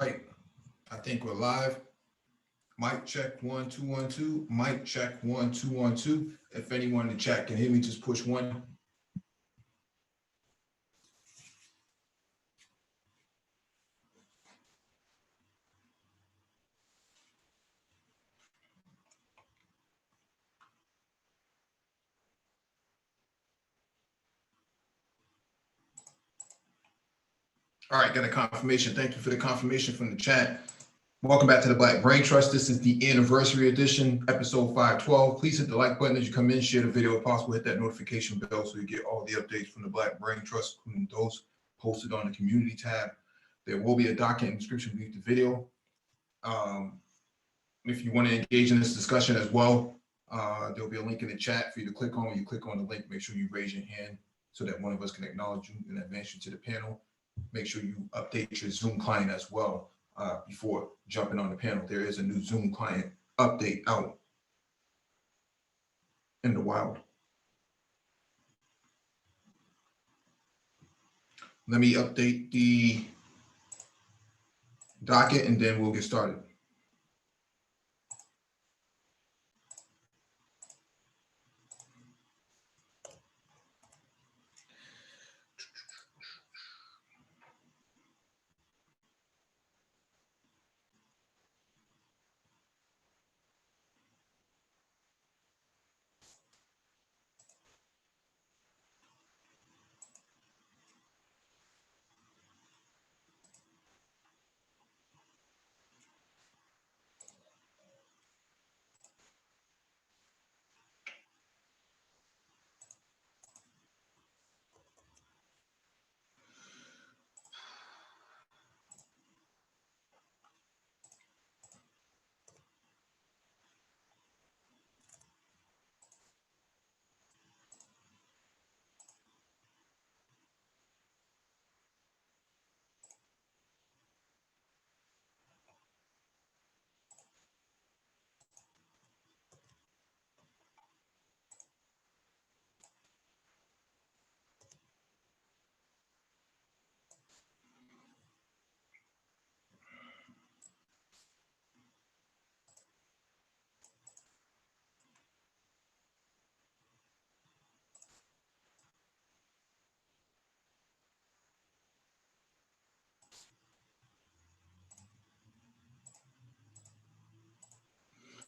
Right. I think we're live. Mic check 1 2 1 2. Mic check 1 2 1 2. If anyone in the chat can hear me, just push one. All right, got a confirmation. Thank you for the confirmation from the chat. Welcome back to the Black Brain Trust. This is the anniversary edition, episode 512. Please hit the like button as you come in, share the video if possible, hit that notification bell so you get all the updates from the Black Brain Trust, including those posted on the community tab. There will be a document in the description beneath the video. If you want to engage in this discussion as well, there'll be a link in the chat for you to click on. When you click on the link, make sure you raise your hand so that one of us can acknowledge you and advance you to the panel. Make sure you update your Zoom client as well before jumping on the panel. There is a new Zoom client update out in the wild. Let me update the docket and then we'll get started.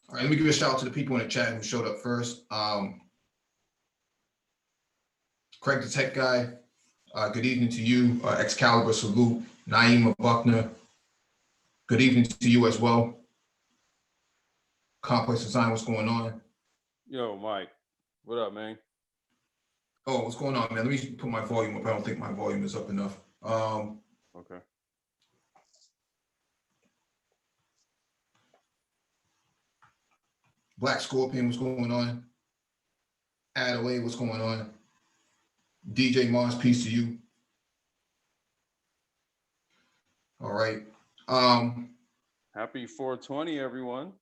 All right, let me give a shout out to the people in the chat who showed up first. Craig the Tech Guy, good evening to you. Excalibur, salute. Naima Buckner, good evening to you as well. Complex Design, what's going on? Yo, Mike, what up, man? Oh, what's going on, man? Let me put my volume up. I don't think my volume is up enough. Okay. Black Scorpion, what's going on? Adelaide, what's going on? DJ Mars, peace to you. All right. Happy 420, everyone.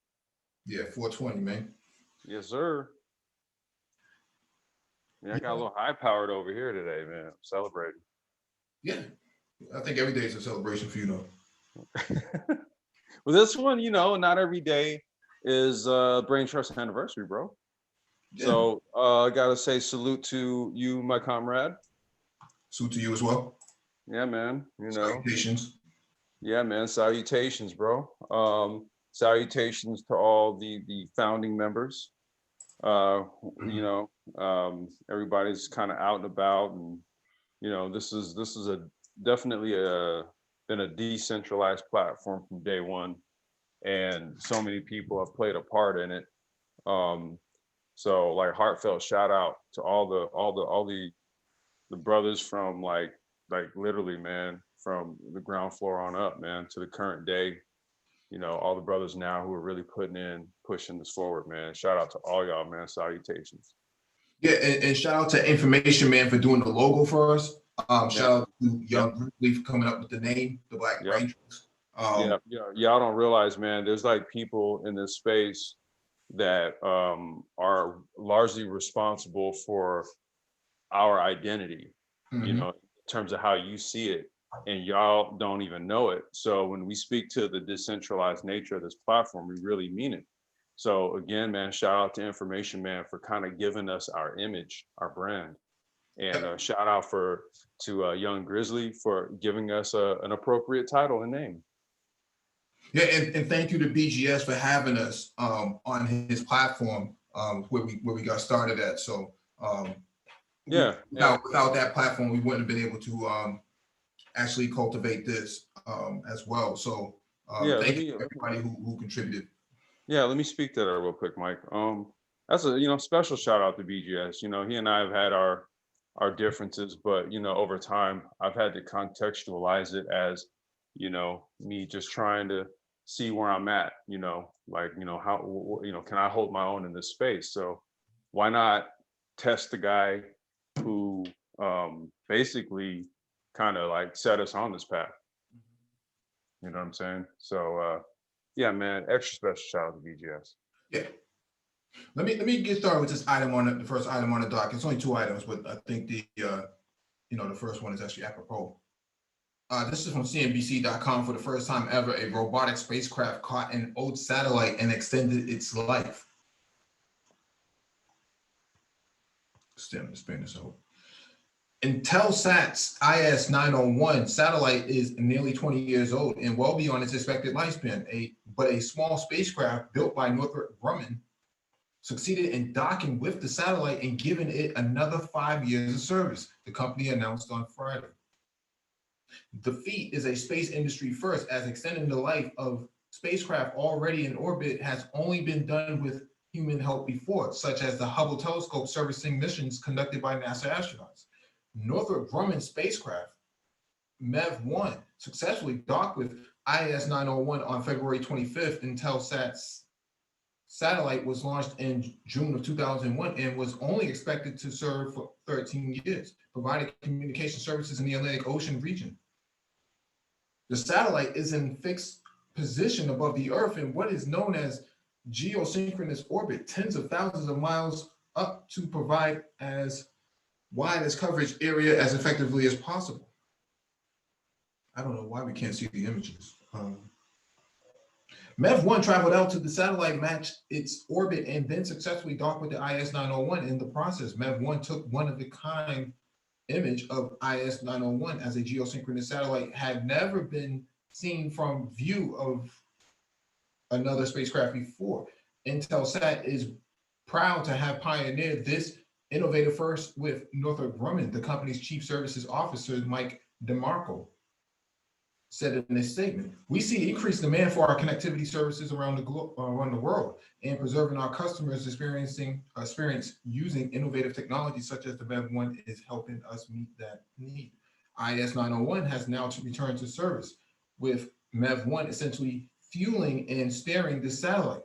Yeah, 420, man. Yes, sir. Yeah, I got a little high powered over here today, man. I'm celebrating. Yeah, I think every day is a celebration for you, though. Well, this one, not every day is Brain Trust anniversary, bro. Yeah. So I gotta say salute to you, my comrade. Salute to you as well. Yeah, man. Salutations. Yeah, man. Salutations, bro. Salutations to all the founding members. Everybody's kind of out and about, and this is definitely been a decentralized platform from day one, and so many people have played a part in it. So like heartfelt shout out to all the brothers from like literally, man, from the ground floor on up, man, to the current day. All the brothers now who are really pushing this forward, man. Shout out to all y'all, man. Salutations. Yeah, and shout out to Information Man for doing the logo for us. Shout out to Young Grizzly for coming up with the name, the Black Brain Trust. Y'all don't realize, man, there's like people in this space that are largely responsible for our identity, in terms of how you see it. and y'all don't even know it. So when we speak to the decentralized nature of this platform, we really mean it. So again, man, shout out to Information Man for kind of giving us our image, our brand, and shout out to Young Grizzly for giving us an appropriate title and name. Yeah, and thank you to BGS for having us on his platform where we got started at. So Yeah, without that platform, we wouldn't have been able to actually cultivate this as well. So yeah. thank you to everybody who contributed. Yeah, let me speak to that real quick, Mike. That's a special shout out to BGS. He and I have had our differences, but over time I've had to contextualize it as me just trying to see where I'm at. Like how can I hold my own in this space? So why not test the guy who basically kind of like set us on this path? You know what I'm saying? So yeah, man, extra special shout out to BGS. Yeah. Let me get started with this item on the first item on the dock. It's only two items, but I think the first one is actually apropos. This is from CNBC.com. For the first time ever, a robotic spacecraft caught an old satellite and extended its life. Spin this out. Intelsat's IS-901 satellite is nearly 20 years old and well beyond its expected lifespan. But a small spacecraft built by Northrop Grumman succeeded in docking with the satellite and giving it another 5 years of service, the company announced on Friday. The feat is a space industry first, as extending the life of spacecraft already in orbit has only been done with human help before, such as the Hubble telescope servicing missions conducted by NASA astronauts. Northrop Grumman spacecraft MEV-1 successfully docked with IS-901 on February 25th. Intelsat's satellite was launched in June of 2001 and was only expected to serve for 13 years, providing communication services in the Atlantic Ocean region. The satellite is in fixed position above the Earth in what is known as geosynchronous orbit, tens of thousands of miles up, to provide as wide as coverage area as effectively as possible. I don't know why we can't see the images. MEV-1 traveled out to the satellite, matched its orbit, and then successfully docked with the IS-901. In the process, MEV-1 took one-of-a-kind image of IS-901 as a geosynchronous satellite had never been seen from view of another spacecraft before. Intelsat is proud to have pioneered this innovative first with Northrop Grumman. The company's chief services officer, Mike DeMarco, said in his statement, "We see increased demand for our connectivity services around the world, and preserving our customers' experience using innovative technology such as the MEV-1 is helping us meet that need." IS-901 has now returned to service, with MEV-1 essentially fueling and steering the satellite.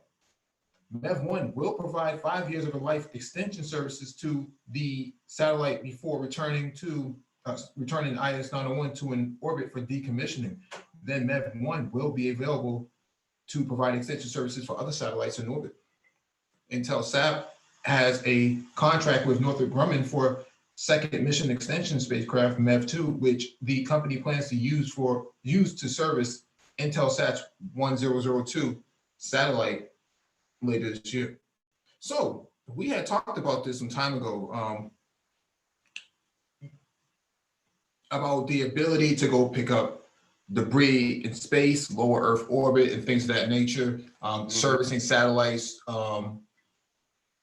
MEV-1 will provide 5 years of life extension services to the satellite before returning IS-901 to an orbit for decommissioning. Then MEV-1 will be available to provide extension services for other satellites in orbit. Intelsat has a contract with Northrop Grumman for second mission extension spacecraft MEV-2, which the company plans to use to service Intelsat's 1002 satellite later this year. So we had talked about this some time ago, about the ability to go pick up debris in space, lower Earth orbit, and things of that nature, servicing satellites,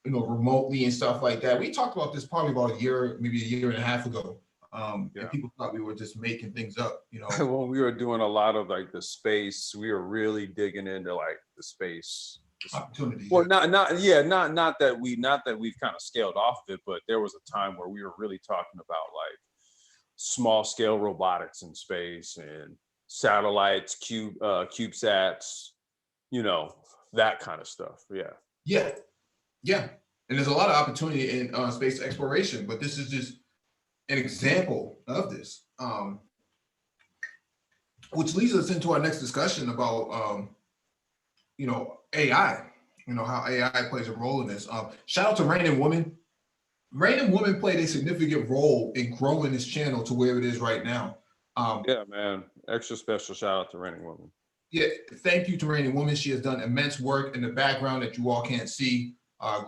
remotely and stuff like that. We talked about this probably about maybe a year and a half ago. And people thought we were just making things up, When we were doing a lot of like the space, we were really digging into like the space opportunities. Well, not that we've kind of scaled off of it, but there was a time where we were really talking about like small scale robotics in space and satellites, CubeSats, that kind of stuff. Yeah. And there's a lot of opportunity in space exploration, but this is just an example of this, which leads us into our next discussion about, AI, how AI plays a role in this. Shout out to Rain and Woman. Rain and Woman played a significant role in growing this channel to where it is right now. Yeah, man. Extra special shout out to Raining Woman. Yeah, thank you to Raining Woman. She has done immense work in the background that you all can't see,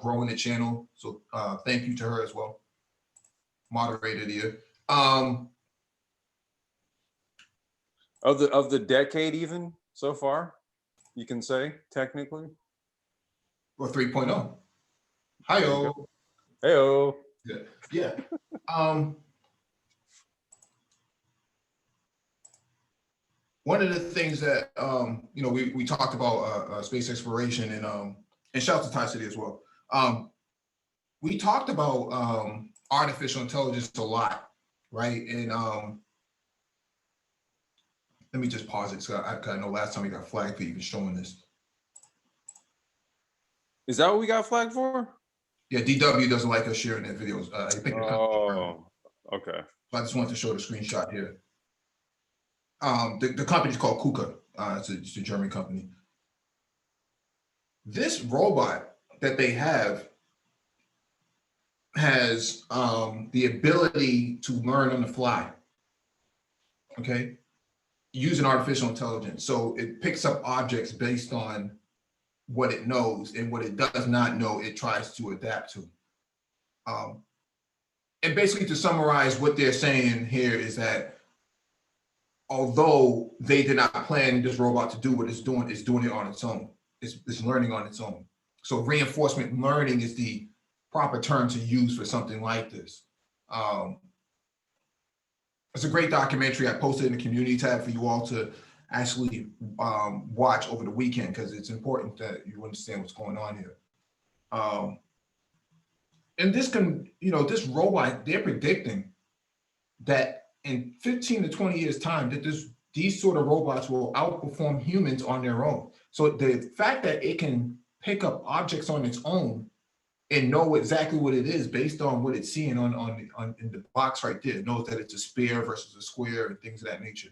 growing the channel. So thank you to her as well. Moderator here. Of the decade, even so far, you can say technically. Or 3.0. Hi-yo. Hey-o. Yeah. Yeah. One of the things that we talked about space exploration and shout out to Thai City as well. We talked about artificial intelligence a lot, right? And let me just pause it. So I know last time we got flagged for even showing this. Is that what we got flagged for? Yeah, DW doesn't like us sharing their videos. I think. Oh, okay. So I just wanted to show the screenshot here. The company's called KUKA. It's a German company. This robot that they have has the ability to learn on the fly. Okay, using artificial intelligence. So it picks up objects based on what it knows, and what it does not know, it tries to adapt to. And basically, to summarize what they're saying here is that although they did not plan this robot to do what it's doing it on its own. It's learning on its own. So reinforcement learning is the proper term to use for something like this. It's a great documentary. I posted in the community tab for you all to actually watch over the weekend, because it's important that you understand what's going on here. And this robot, they're predicting that in 15 to 20 years time, that these sort of robots will outperform humans on their own. So the fact that it can pick up objects on its own and know exactly what it is based on what it's seeing on in the box right there, it knows that it's a sphere versus a square and things of that nature.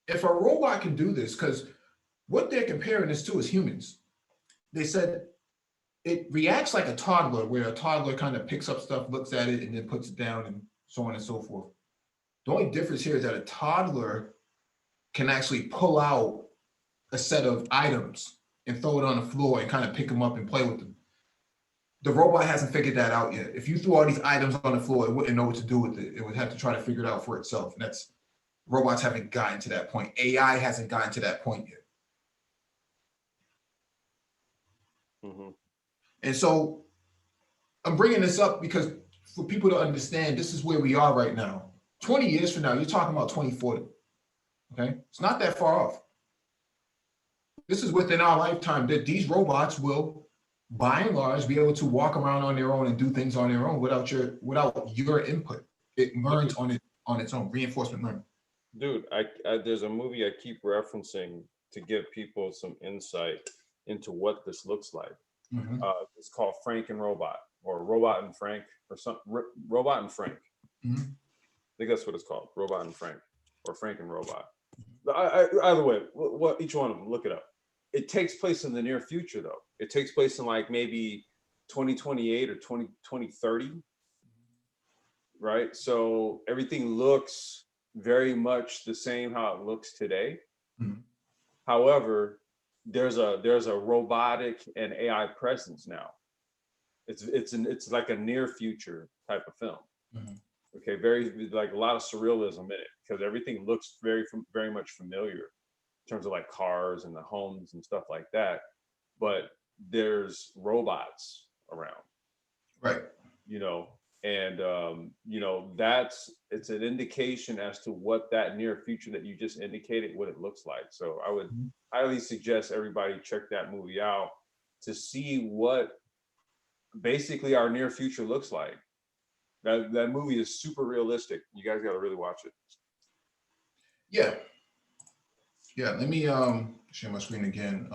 If a robot can do this, because what they're comparing this to is humans. They said it reacts like a toddler, where a toddler kind of picks up stuff, looks at it, and then puts it down, and so on and so forth. The only difference here is that a toddler can actually pull out a set of items and throw it on the floor and kind of pick them up and play with them. The robot hasn't figured that out yet. If you threw all these items on the floor, it wouldn't know what to do with it. It would have to try to figure it out for itself. And robots haven't gotten to that point. AI hasn't gotten to that point yet. Mm-hmm. And so I'm bringing this up because for people to understand, this is where we are right now. 20 years from now, you're talking about 2040. Okay, it's not that far off. This is within our lifetime that these robots will, by and large, be able to walk around on their own and do things on their own without your input. It learns on its own, reinforcement learning. Dude, there's a movie I keep referencing to give people some insight into what this looks like. Mm-hmm. It's called Frank and Robot, or Robot and Frank, or something. Robot and Frank. Mm-hmm. I think that's what it's called, Robot and Frank, or Frank and Robot. Either way, what each one of them, look it up. It takes place in the near future, though. It takes place in like maybe 2028 or 2030, right? So everything looks very much the same how it looks today. Mm-hmm. However, there's a robotic and AI presence now. It's like a near future type of film. Mm-hmm. Okay, very, like, a lot of surrealism in it, because everything looks very much familiar in terms of like cars and the homes and stuff like that. But there's robots around, Right. And it's an indication as to what that near future that you just indicated, what it looks like. So I would highly suggest everybody check that movie out to see what basically our near future looks like. That movie is super realistic. You guys got to really watch it. Yeah. Let me share my screen again.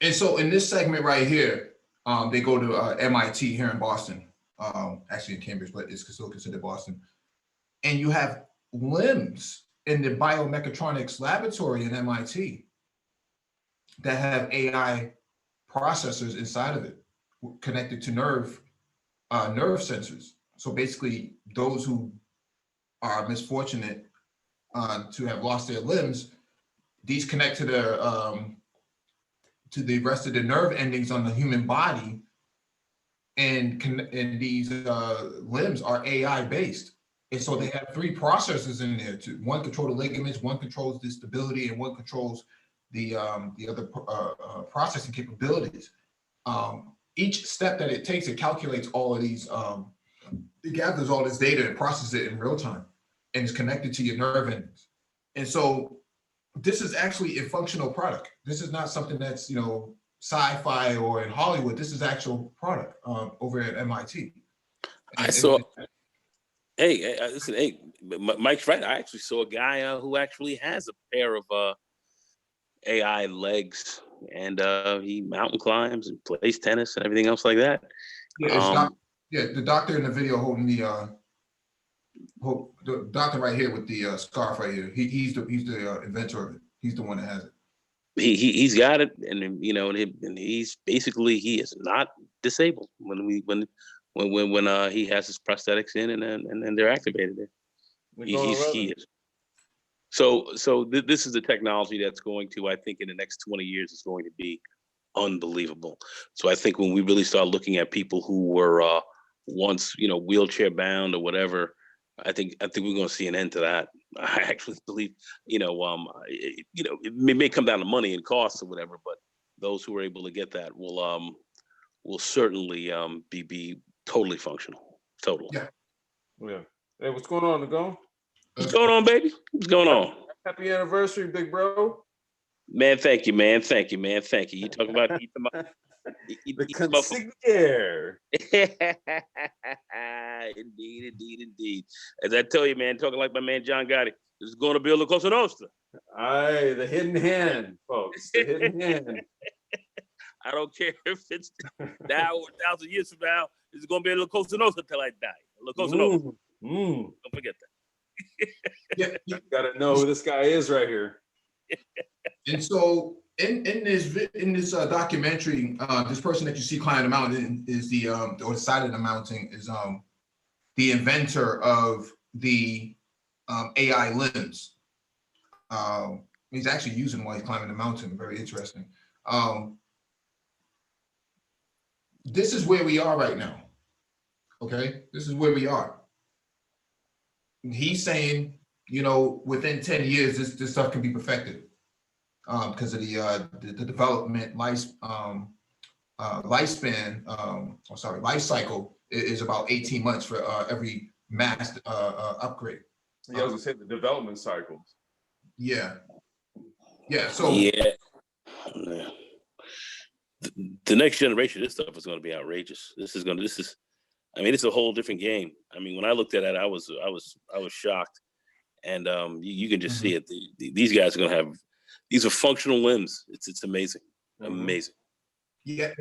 And so in this segment right here, they go to MIT here in Boston, actually in Cambridge, but it's still considered Boston. And you have limbs in the Biomechatronics laboratory in MIT that have AI processors inside of it connected to nerve sensors. So basically, those who are misfortunate to have lost their limbs, these connect to the rest of the nerve endings on the human body, and these limbs are AI based. And so they have three processors in there too. One controls the ligaments, one controls the stability, and one controls the other processing capabilities. Each step that it takes, it calculates all of these. It gathers all this data and processes it in real time, and is connected to your nerve endings. And so this is actually a functional product. This is not something that's, sci-fi or in Hollywood. This is actual product over at MIT. I saw. Hey, listen. Hey, Mike's right. I actually saw a guy who actually has a pair of AI legs, and he mountain climbs and plays tennis and everything else like that. Yeah, the doctor in the video holding the doctor right here with the scarf right here. He's the inventor of it. He's the one that has it. He's got it, and and he's basically, he is not disabled when he has his prosthetics in and they're activated there. He is. So this is the technology that's going to, I think, in the next 20 years is going to be unbelievable. So I think when we really start looking at people who were once wheelchair bound or whatever, I think we're going to see an end to that. I actually believe it may come down to money and costs or whatever, but those who are able to get that will certainly be totally functional. Totally. Yeah. Hey, what's going on, Nagon? What's going on, baby? What's going on? Happy anniversary, big bro. Man, thank you, man. Thank you, man. Thank you. You talk about the consigliere. Indeed. As I tell you, man, talking like my man John Gotti, this is going to be a La Cosa Nostra. Aye, the hidden hand, folks. The hidden hand. I don't care if it's now or 1,000 years from now. This is going to be a La Cosa Nostra until I die. La Cosa Nostra. Don't forget that. You gotta know who this guy is right here. And so in this documentary, this person that you see climbing the mountain is or the side of the mountain is the inventor of the AI limbs. He's actually using them while he's climbing the mountain. Very interesting. This is where we are right now. Okay, this is where we are. He's saying, within 10 years, this stuff can be perfected because of the development life cycle is about 18 months for every mass upgrade. Yeah, I was gonna say the development cycles. Yeah. So the next generation of this stuff is going to be outrageous. It's a whole different game. I mean, when I looked at it, I was shocked, and you can just see it. These guys are going to have, these are functional limbs. It's amazing, amazing. Yeah,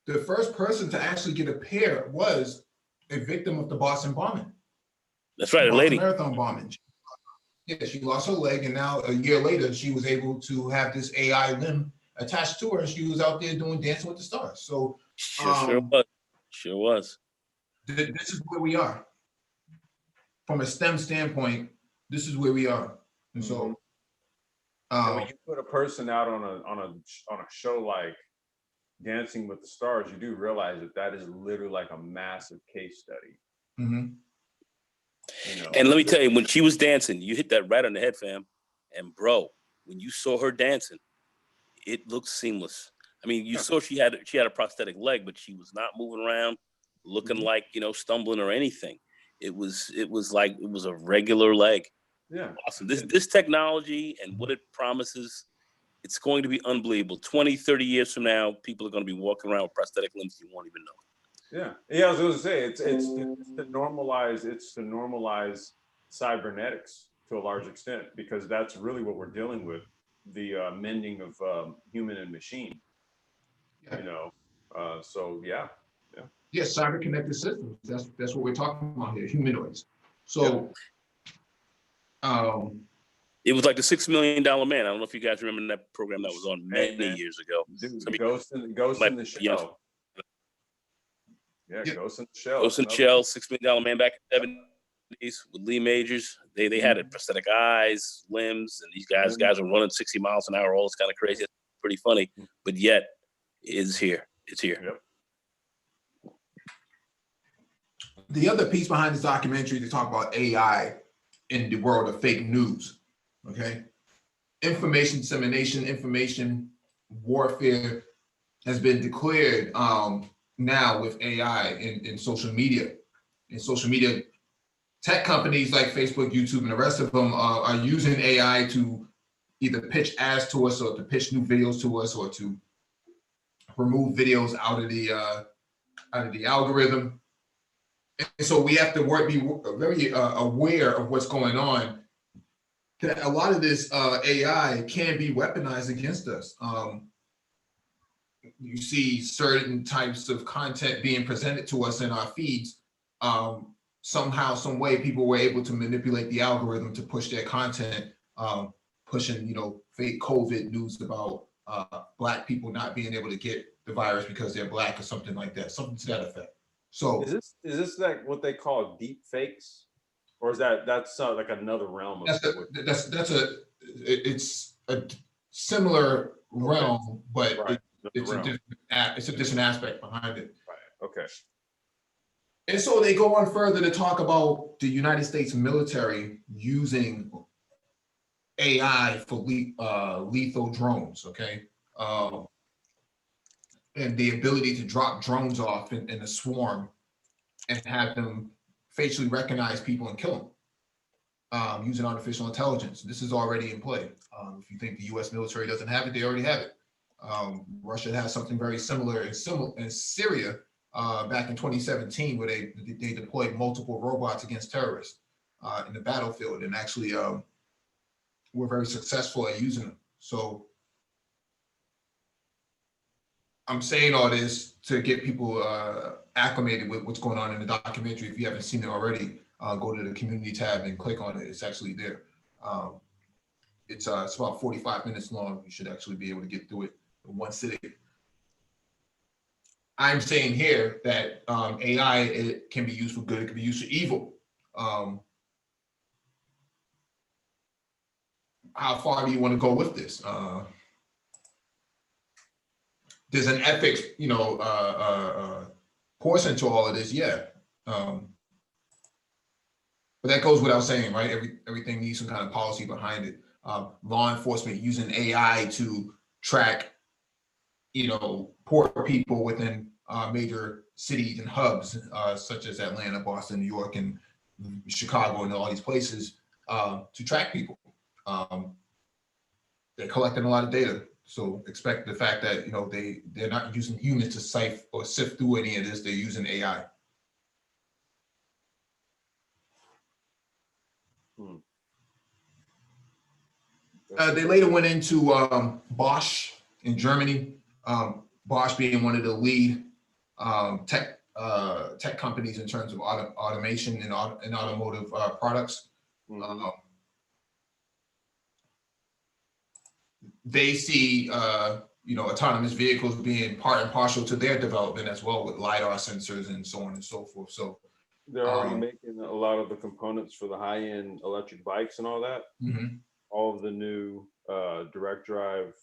the first person to actually get a pair was a victim of the Boston bombing. That's right, a lady. Marathon bombing. Yeah, she lost her leg, and now a year later, she was able to have this AI limb attached to her, and she was out there doing Dancing with the Stars. So sure was. This is where we are. From a STEM standpoint, this is where we are. And so when you put a person out on a show like Dancing with the Stars, you do realize that is literally like a massive case study. And let me tell you, when she was dancing, you hit that right on the head, fam. And bro, when you saw her dancing, it looked seamless. I mean, you saw she had a prosthetic leg, but she was not moving around looking like, stumbling or anything. It was like it was a regular leg. Yeah. Awesome. This technology and what it promises, it's going to be unbelievable. 20, 30 years from now, people are going to be walking around with prosthetic limbs you won't even know. Yeah, I was going to say it's to normalize cybernetics to a large extent, because that's really what we're dealing with, the mending of human and machine. cyber connected systems. That's what we're talking about here, humanoids. So it was like the $6 Million Man. I don't know if you guys remember that program that was on many years ago. Dude, Ghost in the Shell. Yeah, Yep. Ghost in the Shell. Ghost in the Shell, $6 million man back in the 70s with Lee Majors. They had it, prosthetic eyes, limbs, and these guys were running 60 miles an hour. All this kind of crazy. It's pretty funny, but yet it's here. It's here. Yep. The other piece behind this documentary to talk about AI in the world of fake news, okay? Information dissemination, information warfare has been declared now with AI in social media. In social media, tech companies like Facebook, YouTube, and the rest of them are using AI to either pitch ads to us or to pitch new videos to us or to remove videos out of the algorithm. And so we have to be very aware of what's going on. A lot of this AI can be weaponized against us. You see certain types of content being presented to us in our feeds. Somehow, some way, people were able to manipulate the algorithm to push their content, pushing, fake COVID news about Black people not being able to get the virus because they're Black or something like that, something to that effect. So is this like what they call deep fakes, or is that's like another realm of it's a similar realm, but right. it's a different aspect behind it. Right. Okay. And so they go on further to talk about the United States military using AI for lethal drones, okay? And the ability to drop drones off in a swarm and have them facially recognize people and kill them using artificial intelligence. This is already in play. If you think the US military doesn't have it, they already have it. Russia has something very similar in Syria back in 2017, where they deployed multiple robots against terrorists in the battlefield, and actually were very successful at using them. So I'm saying all this to get people acclimated with what's going on in the documentary. If you haven't seen it already, go to the community tab and click on it. It's actually there. It's about 45 minutes long. You should actually be able to get through it in one sitting. I'm saying here that AI, it can be used for good, it can be used for evil. How far do you want to go with this? There's an ethics, portion to all of this, yeah. But that goes without saying, right? Everything needs some kind of policy behind it. Law enforcement using AI to track, poor people within major cities and hubs, such as Atlanta, Boston, New York, and Chicago, and all these places to track people. They're collecting a lot of data. So expect the fact that, they're not using humans to sift through any of this. They're using AI. They later went into Bosch in Germany. Bosch being one of the lead tech companies in terms of automation and automotive products. They see autonomous vehicles being part and parcel to their development as well, with LiDAR sensors and so on and so forth. So they're already making a lot of the components for the high-end electric bikes and all that. Mm-hmm. All of the new direct drive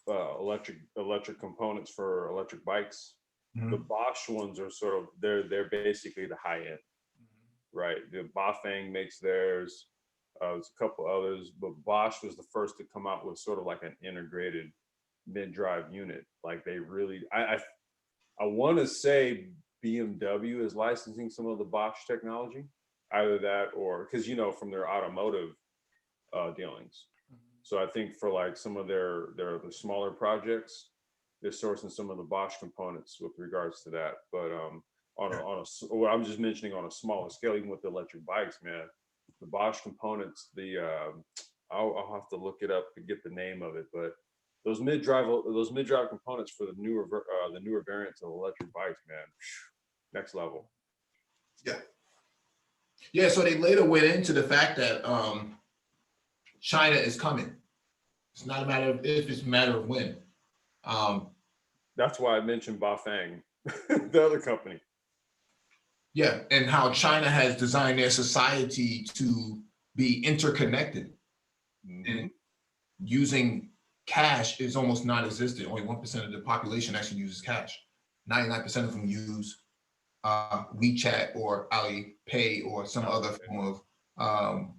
electric components for electric bikes. Mm-hmm. The Bosch ones are they're basically the high end, right? The Bafang makes theirs. There's a couple others, but Bosch was the first to come out with sort of like an integrated mid-drive unit. Like they really, I want to say BMW is licensing some of the Bosch technology, either that or because from their automotive dealings. So I think for like some of the smaller projects, they're sourcing some of the Bosch components with regards to that. But what I'm just mentioning on a smaller scale, even with the electric bikes, man, the Bosch components, I'll have to look it up to get the name of it, but those mid-drive components for the newer variants of electric bikes, man, next level. Yeah. So they later went into the fact that China is coming. It's not a matter of if, it's a matter of when. That's why I mentioned Bafang, the other company. Yeah, and how China has designed their society to be interconnected, and using cash is almost non-existent. Only 1% of the population actually uses cash. 99% of them use WeChat or Alipay or some other form of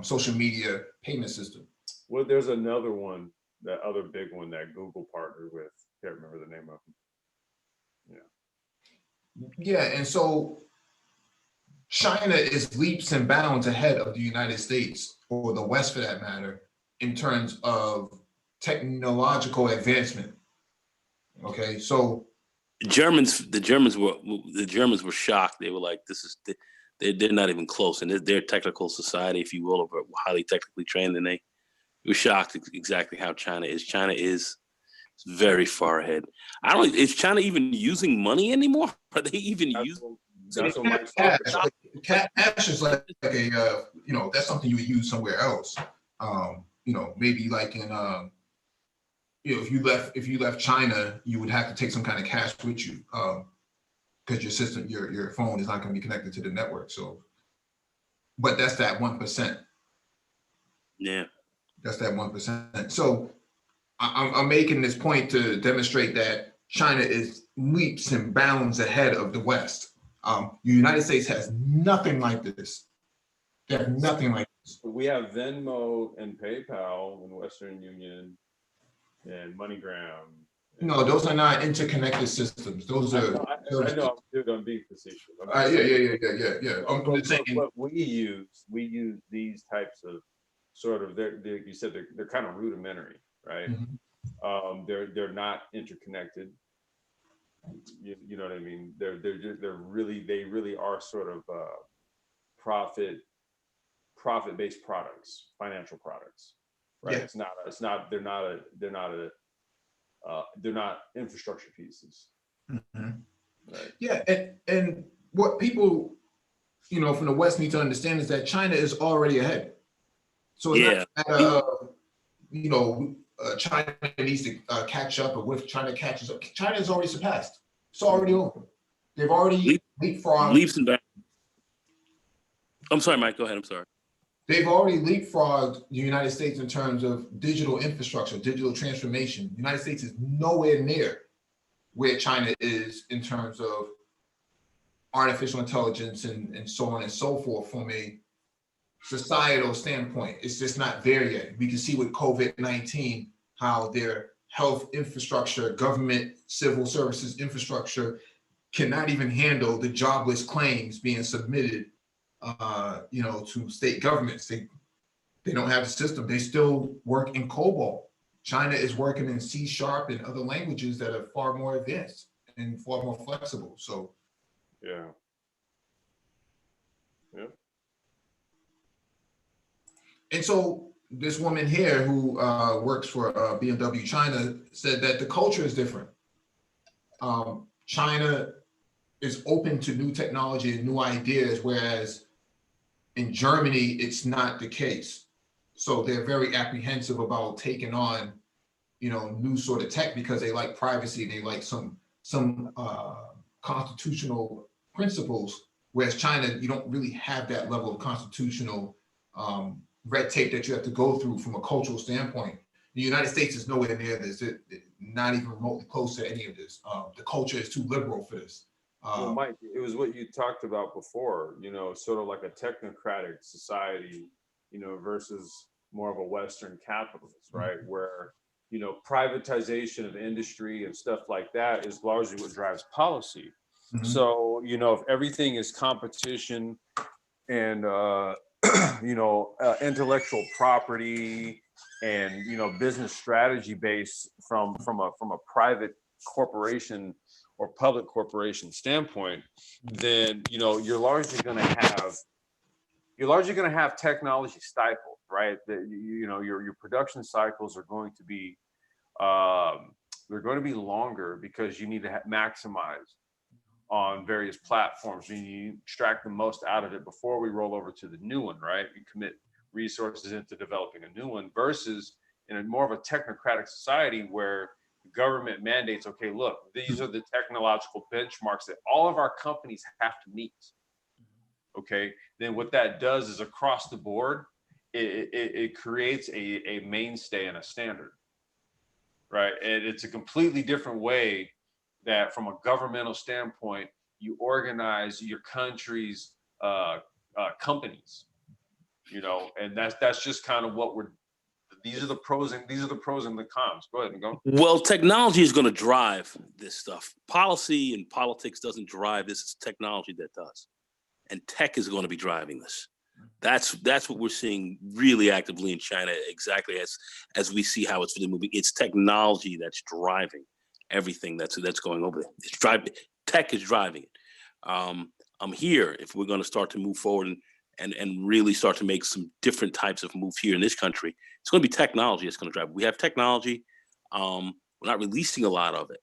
social media payment system. Well, there's another one, that other big one that Google partnered with. Can't remember the name of it. Yeah, and so China is leaps and bounds ahead of the United States, or the West for that matter, in terms of technological advancement. Okay, so The Germans were shocked. They were like, they're not even close, and they're technical society, if you will, or highly technically trained, and they were shocked exactly how China is. China is very far ahead. I don't. Is China even using money anymore? Are they even using? That's what Mike's cash, talking about. cash is like a that's something you would use somewhere else. Maybe like in if you left China, you would have to take some kind of cash with you, because your system, your phone is not going to be connected to the network. So, but that's that 1%. Yeah, that's that 1%. So I'm making this point to demonstrate that China is leaps and bounds ahead of the West. The United States has nothing like this. They have nothing like this. We have Venmo and PayPal and Western Union and MoneyGram. No, those are not interconnected systems. Those are. I know, I'm being facetious. Yeah. I'm just saying. What we use these types of sort of, you said they're kind of rudimentary, right? Mhm. They're not interconnected. You know what I mean? They really are sort of profit-based products, financial products, right? Yeah. They're not infrastructure pieces. Mhm. Right. Yeah, and what people, from the West need to understand is that China is already ahead. So it's not China needs to catch up, or what if China catches up? China has already surpassed. It's already over. They've already leapfrogged. leaps and bounds. I'm sorry, Mike. Go ahead. I'm sorry. They've already leapfrogged the United States in terms of digital infrastructure, digital transformation. The United States is nowhere near where China is in terms of artificial intelligence and so on and so forth from a societal standpoint. It's just not there yet. We can see with COVID-19 how their health infrastructure, government, civil services infrastructure cannot even handle the jobless claims being submitted to state governments. They don't have a system. They still work in COBOL. China is working in C# and other languages that are far more advanced and far more flexible. So yeah. And so this woman here who works for BMW China said that the culture is different. China is open to new technology and new ideas, whereas in Germany, it's not the case. So they're very apprehensive about taking on, new sort of tech because they like privacy. They like some constitutional principles, whereas China, you don't really have that level of constitutional red tape that you have to go through from a cultural standpoint. The United States is nowhere near this. Not even remotely close to any of this. The culture is too liberal for this. Well, Mike, it was what you talked about before, sort of like a technocratic society, versus more of a Western capitalist, right? Where, privatization of industry and stuff like that is largely what drives policy. Mhm. So, if everything is competition and, intellectual property and, business strategy based from a private corporation or public corporation standpoint, then you're largely going to have technology stifled, right? That your production cycles are going to be they're going to be longer because you need to maximize on various platforms. You need to extract the most out of it before we roll over to the new one, right? You commit resources into developing a new one versus in a more of a technocratic society where the government mandates, okay, look, these are the technological benchmarks that all of our companies have to meet. Okay, then what that does is across the board, it creates a mainstay and a standard, right? And it's a completely different way that from a governmental standpoint, you organize your country's companies, you know, and that's just kind of what these are the pros and the cons. Go ahead and go. Well, technology is going to drive this stuff. Policy and politics doesn't drive this. It's technology that does. And tech is going to be driving this. That's what we're seeing really actively in China, exactly as we see how it's really moving. It's technology that's driving everything that's going over there. It's driving. Tech is driving it. I'm here if we're going to start to move forward and really start to make some different types of moves here in this country. It's going to be technology that's going to drive. We have technology. We're not releasing a lot of it,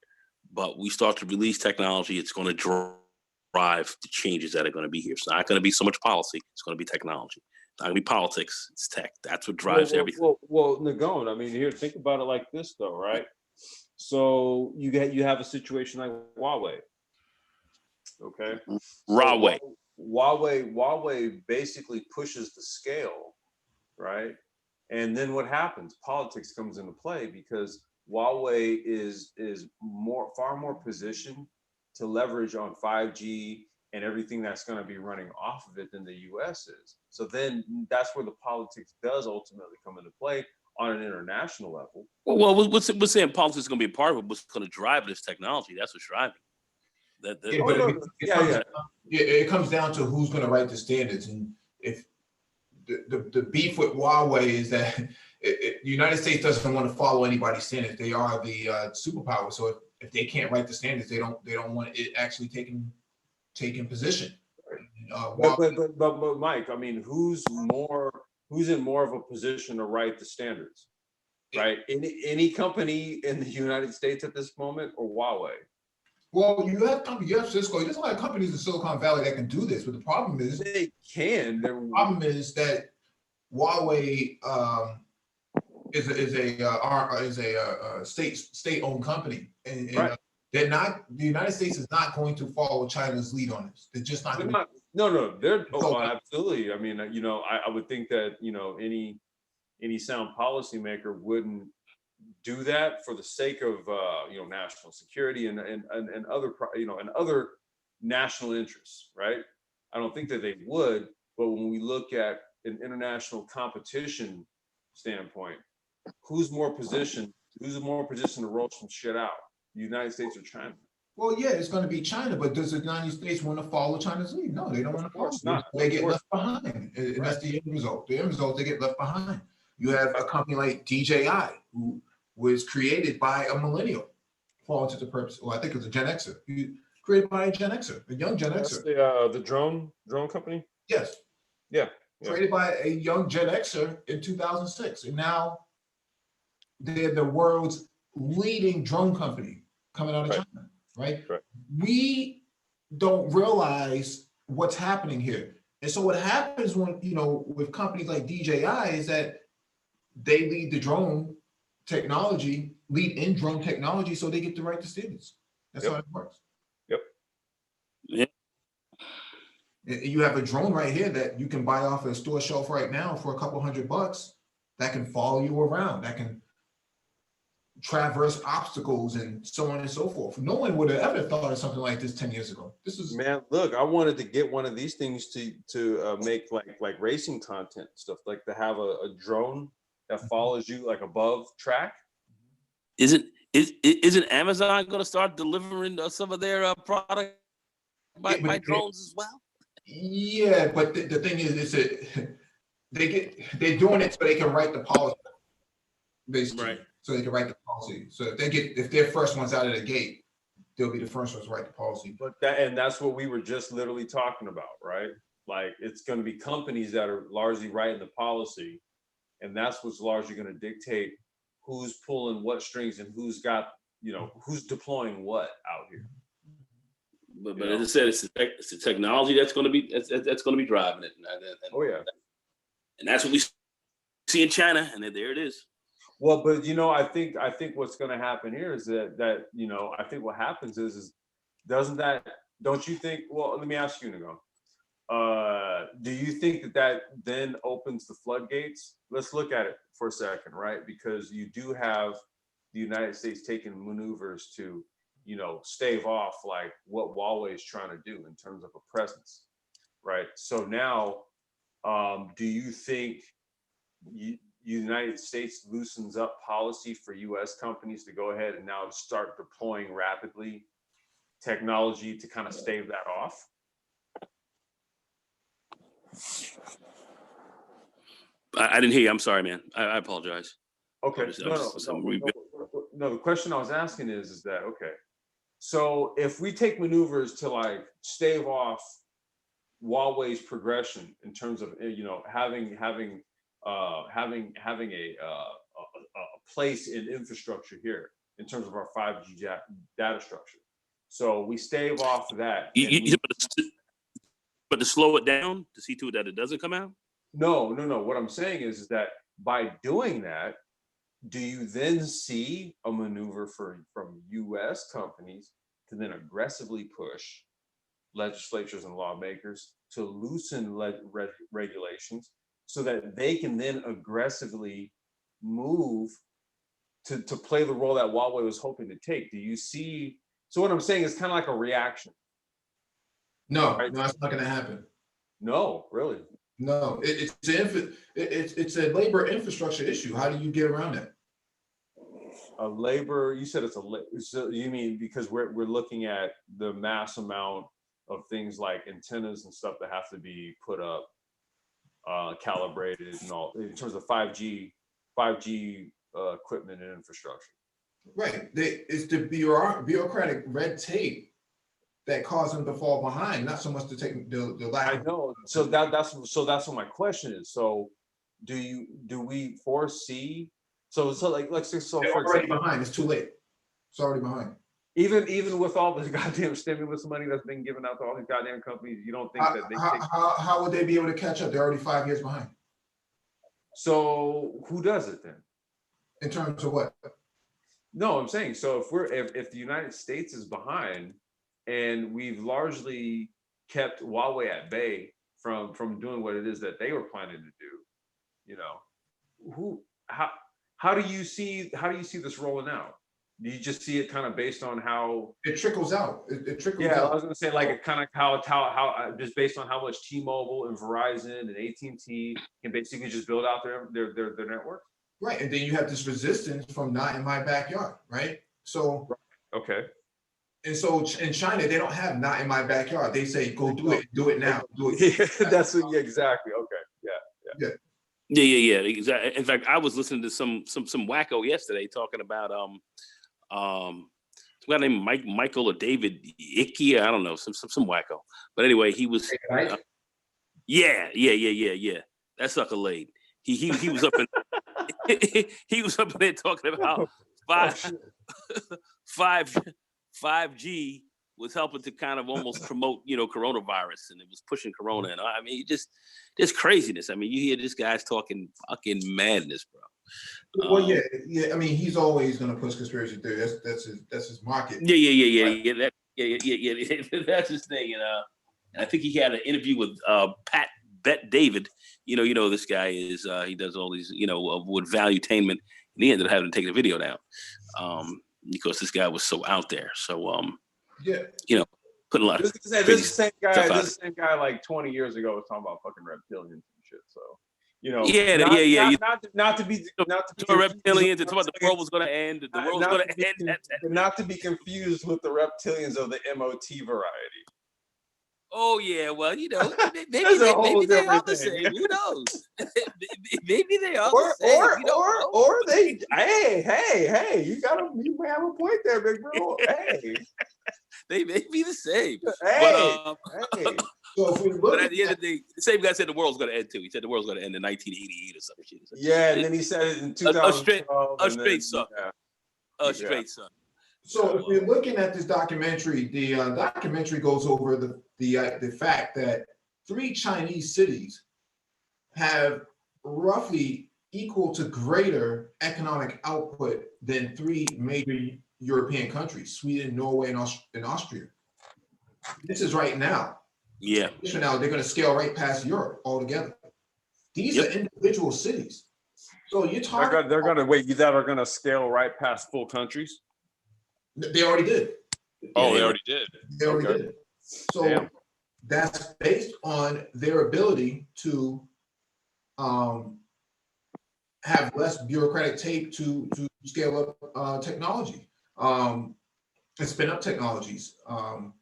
but we start to release technology. It's going to drive the changes that are going to be here. It's not going to be so much policy. It's going to be technology. It's not going to be politics. It's tech. That's what drives everything. Well, Nagon, I mean, here, think about it like this, though, right? So you have a situation like Huawei. Okay. Huawei. Huawei basically pushes the scale, right? And then what happens? Politics comes into play because Huawei is far more positioned to leverage on 5G and everything that's going to be running off of it than the US is. So then that's where the politics does ultimately come into play on an international level. Well, we're saying politics is going to be a part of it. What's going to drive this technology? That's what's driving. It comes down to who's going to write the standards. And if the beef with Huawei is that the United States doesn't want to follow anybody's standards. They are the superpower. So if they can't write the standards, they don't want it actually taking position. But Mike, I mean, who's in more of a position to write the standards, right? Any company in the United States at this moment, or Huawei? Well, you have Cisco. There's a lot of companies in Silicon Valley that can do this, but the problem is they can. The problem is that Huawei is a state-owned company, and right. They're not. The United States is not going to follow China's lead on this. They're just not. No. They're absolutely. I mean, you know, I would think that, you know, any sound policymaker wouldn't do that for the sake of you know, national security and other, you know, and other national interests, right? I don't think that they would. But when we look at an international competition standpoint, who's more positioned to roll some shit out? The United States or China? Well, yeah, it's going to be China, but does the United States want to follow China's lead? No, they don't want to follow. Not. They get left behind, and that's the end result. The end result, they get left behind. You have a company like DJI, who was created by a millennial, for all intents and purposes. Well, I think it's a Gen Xer. Created by a Gen Xer, a young Gen Xer. The drone company? Yes. Yeah. Created by a young Gen Xer in 2006, and now they're the world's leading drone company coming out of China, right? We don't realize what's happening here. And so what happens when, you know, with companies like DJI is that they lead in drone technology, so they get to write the standards. That's how it works. Yep. Yeah. You have a drone right here that you can buy off a store shelf right now for a couple $100 that can follow you around, that can traverse obstacles and so on and so forth. No one would have ever thought of something like this 10 years ago. This is, man, look, I wanted to get one of these things to make like racing content stuff, like to have a drone that follows you like above track. Isn't Amazon going to start delivering some of their product by drones as well? Yeah, but the thing is, they're doing it so they can write the policy, basically. Right. So they can write the policy. So if they're first ones out of the gate, they'll be the first ones to write the policy. But that's what we were just literally talking about, right? Like, it's going to be companies that are largely writing the policy, and that's what's largely going to dictate who's pulling what strings and who's got, you know, who's deploying what out here. But as I said, it's the technology that's going to be driving it. Oh yeah, and that's what we see in China, and there it is. Well, but I think what's going to happen here is that I think what happens is don't you think? Well, let me ask you, Nago. Do you think that then opens the floodgates? Let's look at it for a second, right? Because you do have the United States taking maneuvers to, stave off like what Huawei is trying to do in terms of a presence, right? So now, do you think United States loosens up policy for U.S. companies to go ahead and now start deploying rapidly technology to kind of stave that off? I didn't hear you. I'm sorry, man. I apologize. Okay. No. The question I was asking is that okay? So if we take maneuvers to like stave off Huawei's progression in terms of having a place in infrastructure here in terms of our 5G data structure. So we stave off that. But to slow it down to see to it that it doesn't come out. No. What I'm saying is that by doing that, do you then see a maneuver from U.S. companies to then aggressively push legislatures and lawmakers to loosen regulations so that they can then aggressively move to play the role that Huawei was hoping to take? Do you see? So what I'm saying is kind of like a reaction. No, right? no, that's not going to happen. No, really. No, it's a labor infrastructure issue. How do you get around that? A labor, you said so you mean because we're looking at the mass amount of things like antennas and stuff that have to be put up, calibrated and all in terms of 5G equipment and infrastructure. Right. It's the bureaucratic red tape that caused them to fall behind, not so much to take the lack. I know. So that's what my question is. So do we foresee? So like let's just They're already behind. It's too late. It's already behind. Even with all this goddamn stimulus money that's been given out to all these goddamn companies, you don't think that they how would they be able to catch up? They're already 5 years behind. So who does it then? In terms of what? No, I'm saying so if the United States is behind and we've largely kept Huawei at bay from doing what it is that they were planning to do, how do you see this rolling out? Do you just see it kind of based on how it trickles out? It trickles out. out. I was going to say like kind of how just based on how much T-Mobile and Verizon and AT&T can basically just build out their network. Right, and then you have this resistance from not in my backyard, right? So okay. And so in China, they don't have not in my backyard. They say, go do it now. Do it. Yeah, that's exactly. Okay. Yeah. Exactly. In fact, I was listening to some wacko yesterday talking about some guy named Michael or David Icky. I don't know, some wacko. But anyway, he was yeah. That sucker laid. He was up in he was up in there talking about 5G was helping to kind of almost promote, coronavirus, and it was pushing corona. And I mean, just craziness. I mean, you hear this guy's talking fucking madness, bro. Well, yeah. I mean, he's always going to push conspiracy theory. That's his market. Yeah. That's his thing. And I think he had an interview with Pat Bet David. You know this guy is. He does all these, with Valuetainment, and he ended up having to take the video down. Because this guy was so out there. So putting a lot of this same guy like 20 years ago was talking about fucking reptilians and shit. So not to be reptilians. It's about the world was going to end. The world was going to end. Not to be confused with the reptilians of the MOT variety. Oh yeah, well maybe they are the same. Who knows? Maybe they are the same. Or they. Hey! You may have a point there, big bro. Hey, they may be the same. Hey. But at the end of the day, the same guy said the world's going to end too. He said the world's going to end in 1988 or some shit. Yeah, and then he said it in 2012. A straight son. A straight son. So if you're looking at this documentary, the documentary goes over the fact that 3 Chinese cities have roughly equal to greater economic output than three major European countries, Sweden, Norway, and Austria. This is right now. Yeah. So now they're going to scale right past Europe altogether. These are individual cities. So you're talking. They're gonna wait. That are gonna scale right past full countries. They already did. Oh, they already did. They already did. So Damn. that's based on their ability to have less bureaucratic tape to scale up technology and spin up technologies. And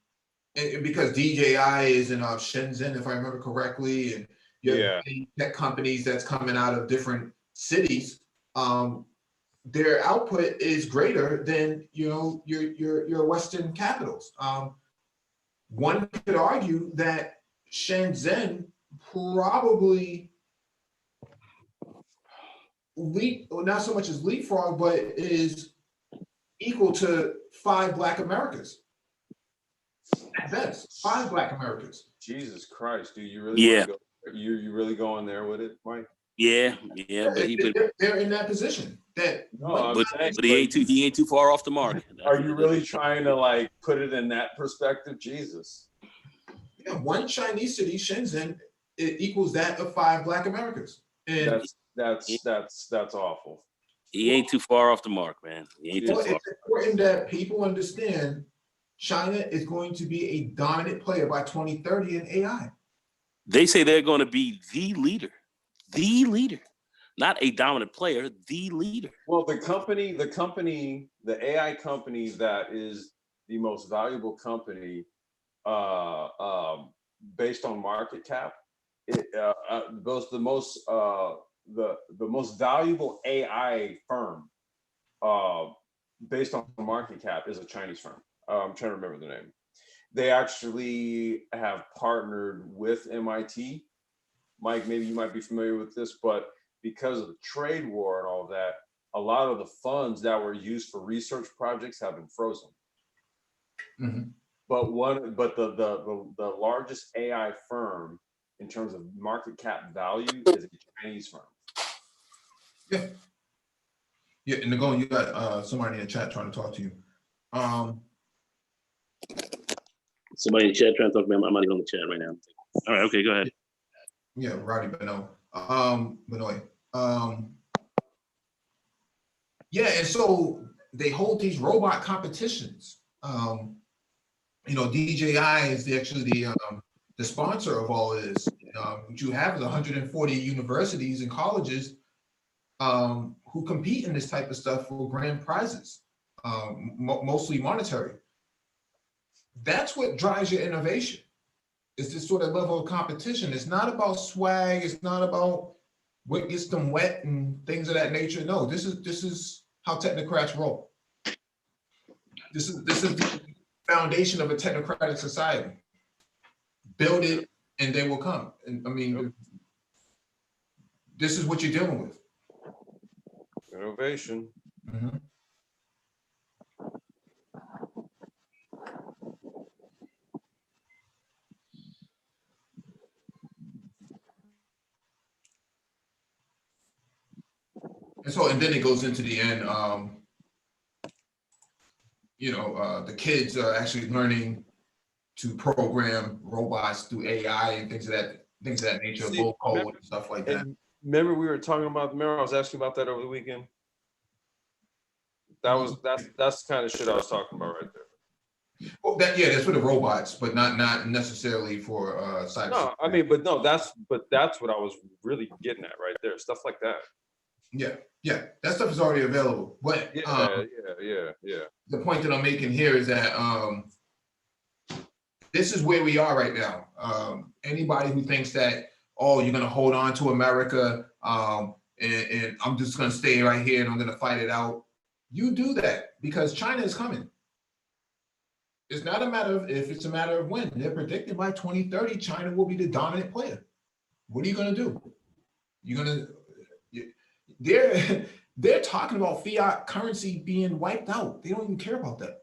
because DJI is in Shenzhen, if I remember correctly, and you have many tech companies that's coming out of different cities, their output is greater than your Western capitals. One could argue that Shenzhen probably not so much as leapfrog, but is equal to 5 Black Americas. At best, 5 Black Americas. Jesus Christ, do you really want to go, you really going there with it, Mike? Yeah, but they're in that position. But he ain't too far off the mark. Are you really trying to like put it in that perspective? Jesus. Yeah, one Chinese city, Shenzhen, it equals that of 5 Black Americas. And that's awful. He ain't too far off the mark, man. He ain't too far. It's important that people understand China is going to be a dominant player by 2030 in AI. They say they're going to be the leader, not a dominant player, the leader. Well, the AI company that is the most valuable company based on market cap, the most valuable AI firm based on market cap is a Chinese firm. I'm trying to remember the name. They actually have partnered with MIT. Mike, maybe you might be familiar with this, but because of the trade war and all that, a lot of the funds that were used for research projects have been frozen. Mm-hmm. But the largest AI firm in terms of market cap value is a Chinese firm. Yeah. Yeah, and Nicole, you got somebody in the chat trying to talk to you. Somebody in the chat trying to talk to me. I'm not even on the chat right now. All right, okay, go ahead. Yeah, Roddy Benoit. Yeah, and so they hold these robot competitions. DJI is actually the sponsor of all of this. What you have is 140 universities and colleges who compete in this type of stuff for grand prizes, mostly monetary. That's what drives your innovation. It's this sort of level of competition. It's not about swag. It's not about what gets them wet and things of that nature. No, this is how technocrats roll. This is the foundation of a technocratic society. Build it, and they will come. And I mean, this is what you're dealing with. Innovation. Mm-hmm. And then it goes into the end. The kids are actually learning to program robots through AI and things of that nature, low code and stuff like that. Remember we were talking about. Remember I was asking about that over the weekend. That's the kind of shit I was talking about right there. Well, that's for the robots, but not necessarily for cyber. No, I mean, but that's what I was really getting at right there. Stuff like that. Yeah, that stuff is already available. But yeah. The point that I'm making here is that this is where we are right now. Anybody who thinks that, you're going to hold on to America and I'm just going to stay right here and I'm going to fight it out, you do that because China is coming. It's not a matter of if, it's a matter of when. They're predicting by 2030, China will be the dominant player. What are you going to do? They're talking about fiat currency being wiped out. They don't even care about that.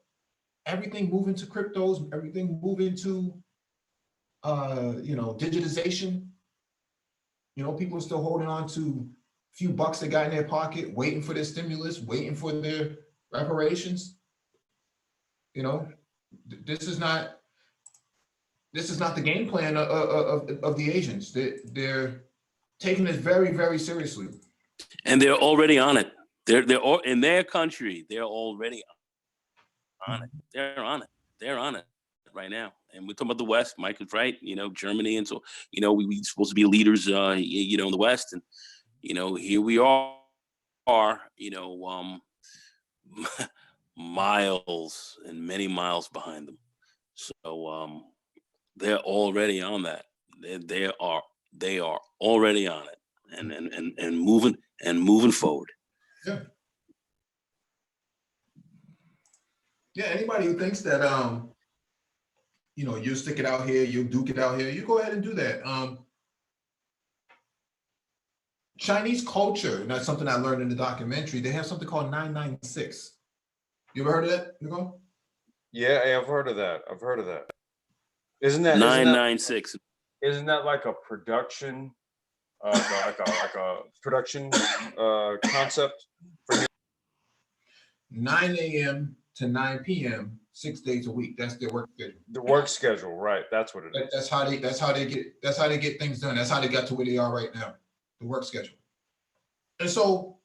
Everything moving to cryptos, everything moving to digitization. People are still holding on to few bucks they got in their pocket, waiting for their stimulus, waiting for their reparations. You know, this is not the game plan of the Asians. They're taking this very, very seriously. And they're already on it. They're all in their country. They're already on it. They're on it. They're on it right now. And we're talking about the West. Mike is right. You know, Germany, and so we supposed to be leaders. In the West, and here we are. Miles and many miles behind them. So they're already on that. They are already on it, and moving forward. Yeah. Yeah. Anybody who thinks that you stick it out here, you duke it out here, you go ahead and do that. Chinese culture, and that's something I learned in the documentary. They have something called 996. You ever heard of that, Nicole? Yeah, I've heard of that. Isn't that 996? Isn't that like a production, like a production concept? 9 a.m. to 9 p.m. 6 days a week. That's their work schedule. The work schedule, right? That's what it is. That's how they get things done. That's how they got to where they are right now. The work schedule. And so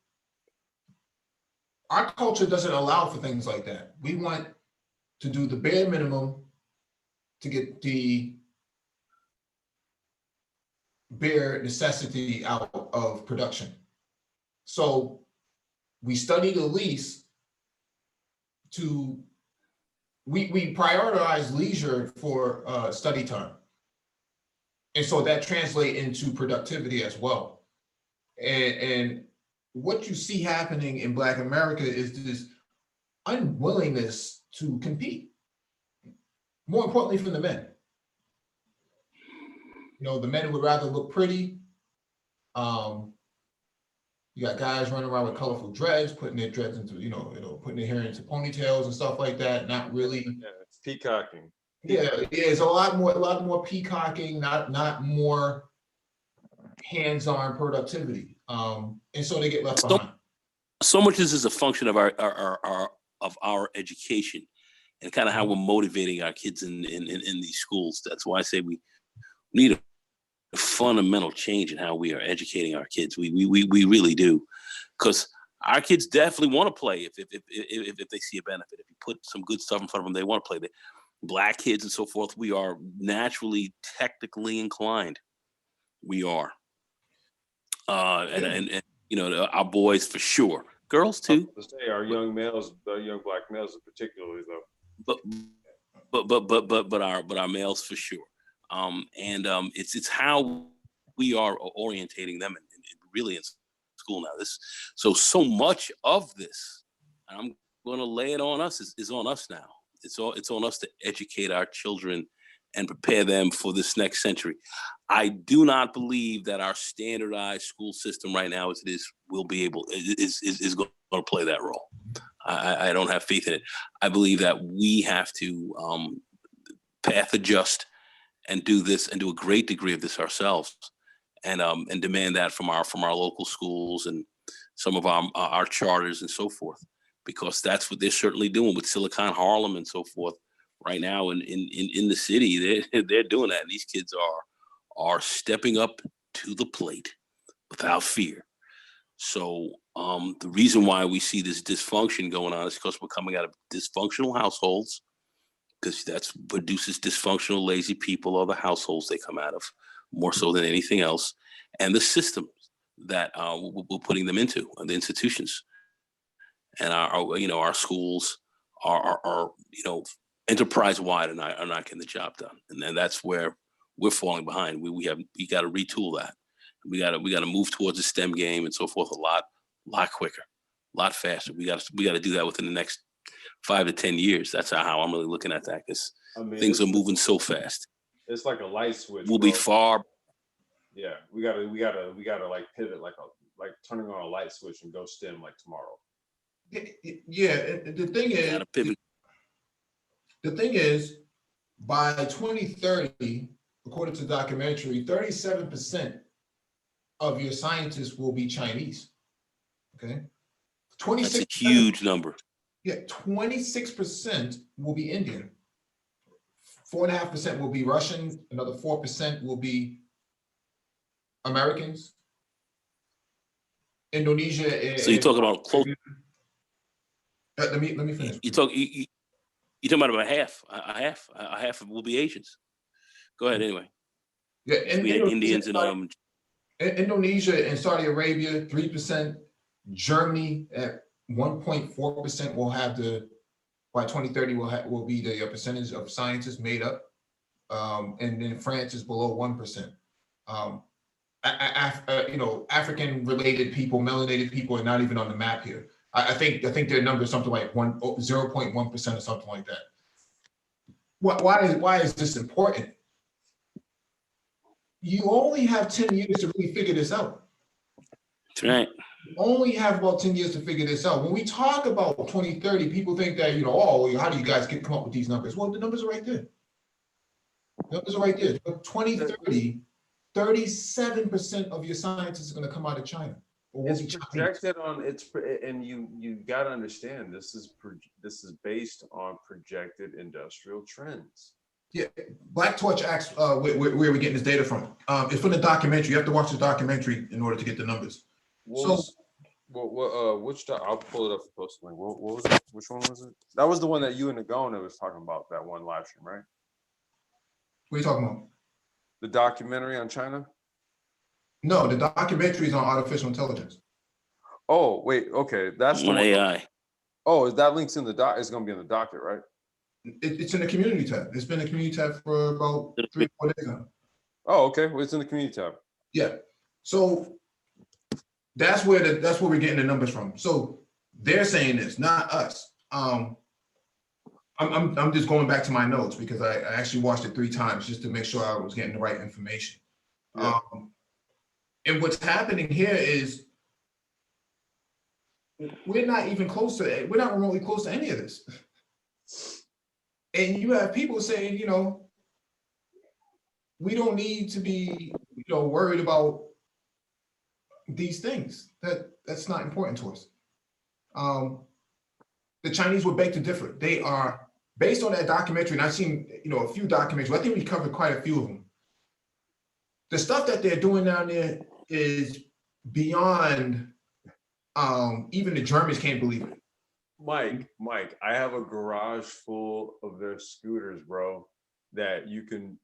our culture doesn't allow for things like that. We want to do the bare minimum to get the bare necessity out of production. So we study the least we prioritize leisure for study time. And so that translates into productivity as well. And what you see happening in Black America is this unwillingness to compete. More importantly, from the men. The men would rather look pretty. You got guys running around with colorful dreads, putting their dreads into, putting their hair into ponytails and stuff like that. Not really. Yeah, it's peacocking. Yeah, it's a lot more peacocking, not more hands-on productivity. And so they get left behind. So much of this is a function of our education and kind of how we're motivating our kids in these schools. That's why I say we need a fundamental change in how we are educating our kids. We really do, because our kids definitely want to play if they see a benefit. If you put some good stuff in front of them, they want to play. The Black kids and so forth, we are naturally technically inclined. We are, and our boys for sure, girls too. To say our young males, the young Black males particularly though. But our males for sure. It's how we are orientating them and really in school now. So much of this, and I'm going to lay it on us, is on us now. It's on us to educate our children and prepare them for this next century. I do not believe that our standardized school system right now, as it is, is going to play that role. I don't have faith in it. I believe that we have to path adjust and do this and do a great degree of this ourselves, and demand that from our local schools and some of our charters and so forth, because that's what they're certainly doing with Silicon Harlem and so forth right now in the city. They're doing that, and these kids are stepping up to the plate without fear. So the reason why we see this dysfunction going on is because we're coming out of dysfunctional households, because that produces dysfunctional, lazy people, or the households they come out of, more so than anything else, and the systems that we're putting them into, the institutions, and our schools are enterprise wide and are not getting the job done, and then that's where we're falling behind. We got to retool that. We got to move towards the STEM game and so forth a lot quicker, a lot faster. We got to do that within the next 5 to 10 years. That's how I'm really looking at that, because things are moving so fast. It's like a light switch. We'll be far. Yeah, we gotta like pivot, like turning on a light switch and go STEM like tomorrow. Yeah, the thing is, by 2030, according to the documentary, 37% of your scientists will be Chinese. Okay, That's 26. a huge number. Yeah, 26% will be Indian. 4.5% will be Russian. Another 4% will be Americans. Indonesia. So you're talking about close. Let me finish. You're talking about a half will be Asians. Go ahead anyway. Yeah, Indians and Indonesia and Saudi Arabia, 3%. Germany at 1.4% will have by 2030 will be the percentage of scientists made up. And then France is below 1%. African related people, melanated people are not even on the map here. I think their number is something like 0.1% or something like that. Why is this important? You only have 10 years to really figure this out. That's right. You only have about 10 years to figure this out. When we talk about 2030, people think that, how do you guys come up with these numbers? Well, the numbers are right there. The numbers are right there. For 2030, 37% of your scientists is going to come out of China. It's projected on and you got to understand this is based on projected industrial trends. Yeah, Black Torch asks where are we getting this data from? It's from the documentary. You have to watch the documentary in order to get the numbers. I'll pull it up for post link. What was it? Which one was it? That was the one that you and Nagona was talking about, that one live stream, right? What are you talking about? The documentary on China? No, the documentary is on artificial intelligence. Oh, wait, okay. That's the one. AI. Oh, is that link's in the doc? It's gonna be in the docket, right? It's in the community tab. It's been in the community tab for about 3 or 4 days now. Oh, okay. Well, it's in the community tab. Yeah. So that's where we're getting the numbers from. So they're saying this, not us. I'm just going back to my notes because I actually watched it 3 times just to make sure I was getting the right information. Yeah. And what's happening here is we're not remotely close to any of this. And you have people saying, we don't need to be, worried about these things. That's not important to us. The Chinese would beg to differ. They are based on that documentary, and I've seen, a few documentaries. I think we covered quite a few of them. The stuff that they're doing down there is beyond, even the Germans can't believe it. Mike, I have a garage full of their scooters, bro, that you can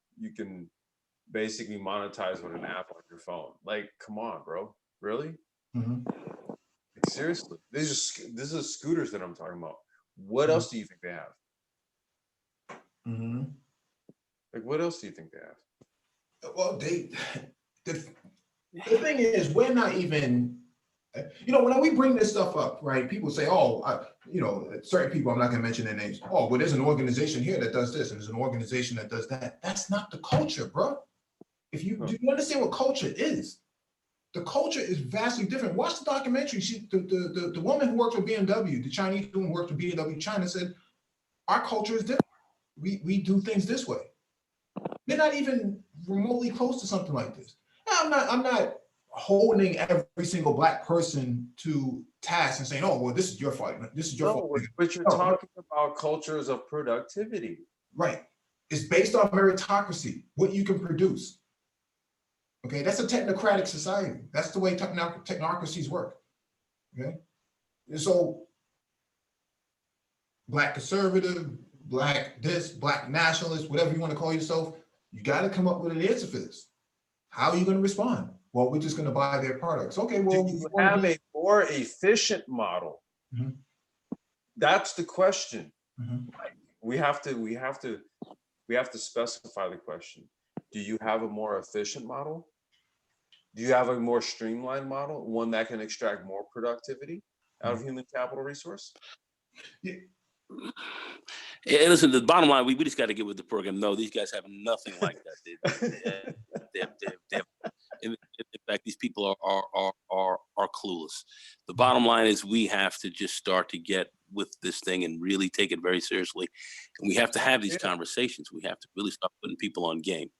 basically monetize with an app on your phone. Like, come on, bro. Really? Mm-hmm. Like, seriously. These are scooters that I'm talking about. What else do you think they have? Mm-hmm. Like, what else do you think they have? Well, the thing is, we're not even, when we bring this stuff up, right? People say, certain people, I'm not going to mention their names. Oh, well, there's an organization here that does this, and there's an organization that does that. That's not the culture, bro. Do you understand what culture is? The culture is vastly different. Watch the documentary. The woman who worked for BMW, the Chinese woman who worked for BMW China, said, our culture is different. We do things this way. They're not even remotely close to something like this. Now, I'm not holding every single Black person to task and saying, oh, well, this is your fault. This is your fault. But you're talking about cultures of productivity. Right. It's based on meritocracy, what you can produce. Okay, that's a technocratic society. That's the way technocracies work. Okay, and so Black conservative, Black this, Black nationalist, whatever you want to call yourself, you got to come up with an answer for this. How are you going to respond? Well, we're just going to buy their products. Okay, well, do you have a more efficient model? Mm-hmm. That's the question. Mm-hmm. We have to specify the question. Do you have a more efficient model? Do you have a more streamlined model, one that can extract more productivity out of human capital resource? Yeah, listen, the bottom line, we just got to get with the program. No, these guys have nothing like that. In fact, these people are clueless. The bottom line is we have to just start to get with this thing and really take it very seriously. And we have to have these conversations. We have to really start putting people on game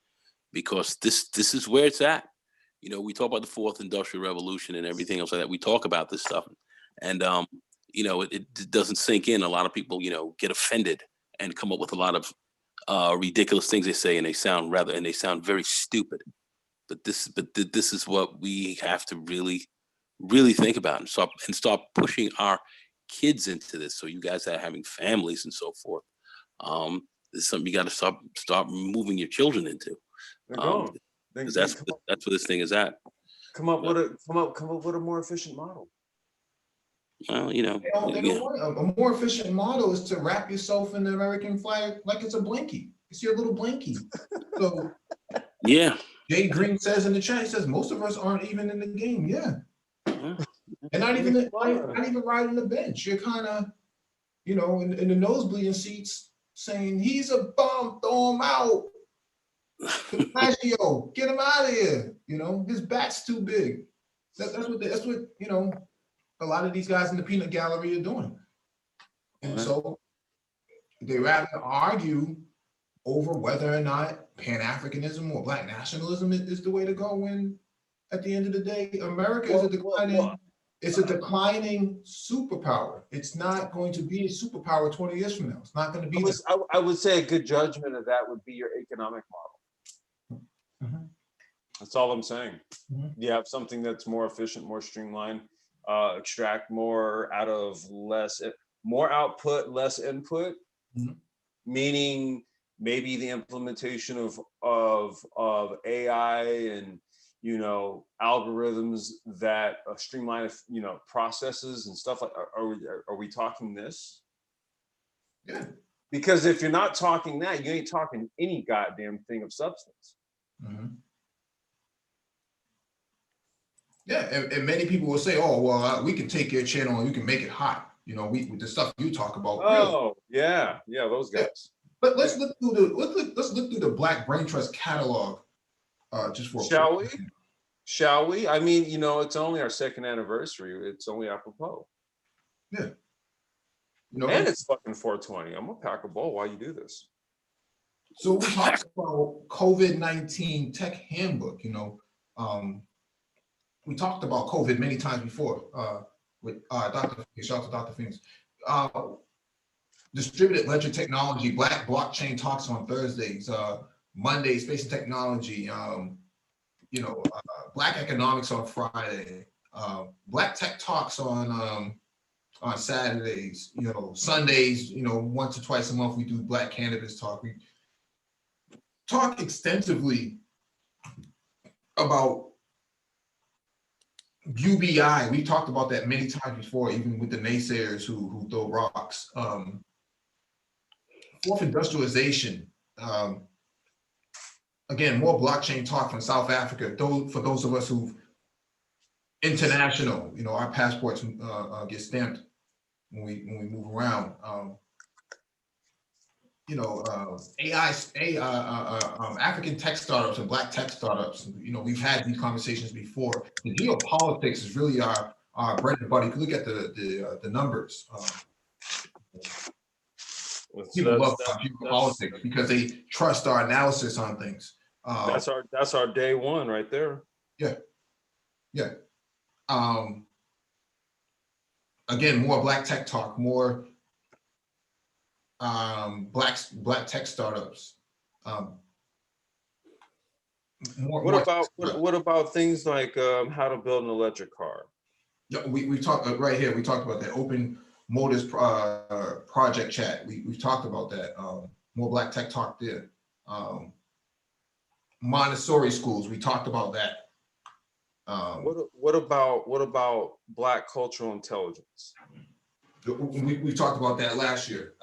because this is where it's at. You know, we talk about the fourth industrial revolution and everything else like that. We talk about this stuff, and you know, it doesn't sink in. A lot of people, you know, get offended and come up with a lot of ridiculous things they say, and they sound very stupid. But this is what we have to really think about and start pushing our kids into this. So you guys that are having families and so forth, this is something you got to start moving your children into. Because that's where this thing is at. Come up with a more efficient model. Well, you know, a more efficient model is to wrap yourself in the American flag like it's a blankie. It's your little blankie. So yeah. Jay Green says in the chat, he says most of us aren't even in the game. Yeah. And not even riding the bench. You're kind of, you know, in the nosebleeding seats saying he's a bum, throw him out. Maggio, get him out of here. You know, his bat's too big. That's what you know, a lot of these guys in the peanut gallery are doing. And so they rather argue over whether or not Pan-Africanism or Black nationalism is the way to go, when at the end of the day, America is a declining superpower. It's not going to be a superpower 20 years from now. It's not going to be. I would say a good judgment of that would be your economic model. Mm-hmm. That's all I'm saying. Mm-hmm. You have something that's more efficient, more streamlined, extract more out of more output, less input, mm-hmm. meaning maybe the implementation of AI and, you know, algorithms that streamline, you know, processes and stuff like. Are we talking this? Yeah. Because if you're not talking that, you ain't talking any goddamn thing of substance. Mm-hmm. Yeah, and many people will say, "Oh, well, we can take your channel and we can make it hot." You know, with the stuff you talk about. Oh, really. yeah, those guys. Yeah. But let's look through the Black Brain Trust catalog. Just for Shall we? I mean, you know, it's only our 2nd anniversary. It's only apropos. Yeah. You know, and it's fucking 420. I'm gonna pack a bowl while you do this. So we talked about COVID-19 tech handbook. You know, we talked about COVID many times before with Dr. Shout out to Dr. Phoenix. Distributed ledger technology, Black blockchain talks on Thursdays, Mondays, space and technology, you know, Black economics on Friday, Black tech talks on Saturdays, you know, Sundays, you know, once or twice a month we do Black cannabis talk. We talk extensively about UBI. We talked about that many times before, even with the naysayers who throw rocks. Fourth industrialization. Again, more blockchain talk from South Africa. For those of us who've international, you know, our passports get stamped when we move around. You know, African tech startups and Black tech startups. You know, we've had these conversations before. The geopolitics is really our bread and butter. You can look at the numbers. People love geopolitics because they trust our analysis on things. That's our day one right there. Yeah. Again, more Black tech talk, more Black tech startups. What about things like how to build an electric car? Yeah, we talked right here. We talked about that open Motors project chat. We've talked about that. More Black tech talk there. Montessori schools. We talked about that. What about Black cultural intelligence? We talked about that last year.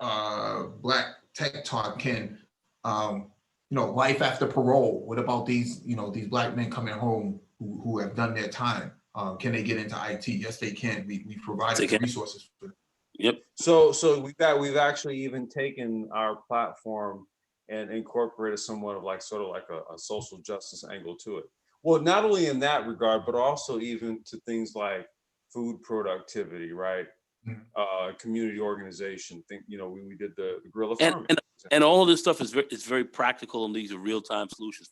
Black tech talk can, you know, life after parole. What about these, you know, these Black men coming home who have done their time? Can they get into IT? Yes, they can. We provided the resources for them. Yep. So we've actually even taken our platform and incorporated somewhat of like sort of like a social justice angle to it. Well, not only in that regard, but also even to things like food productivity, right? Mm-hmm. Community organization. You know, we did the guerrilla farming. And all of this stuff is very practical, and these are real-time solutions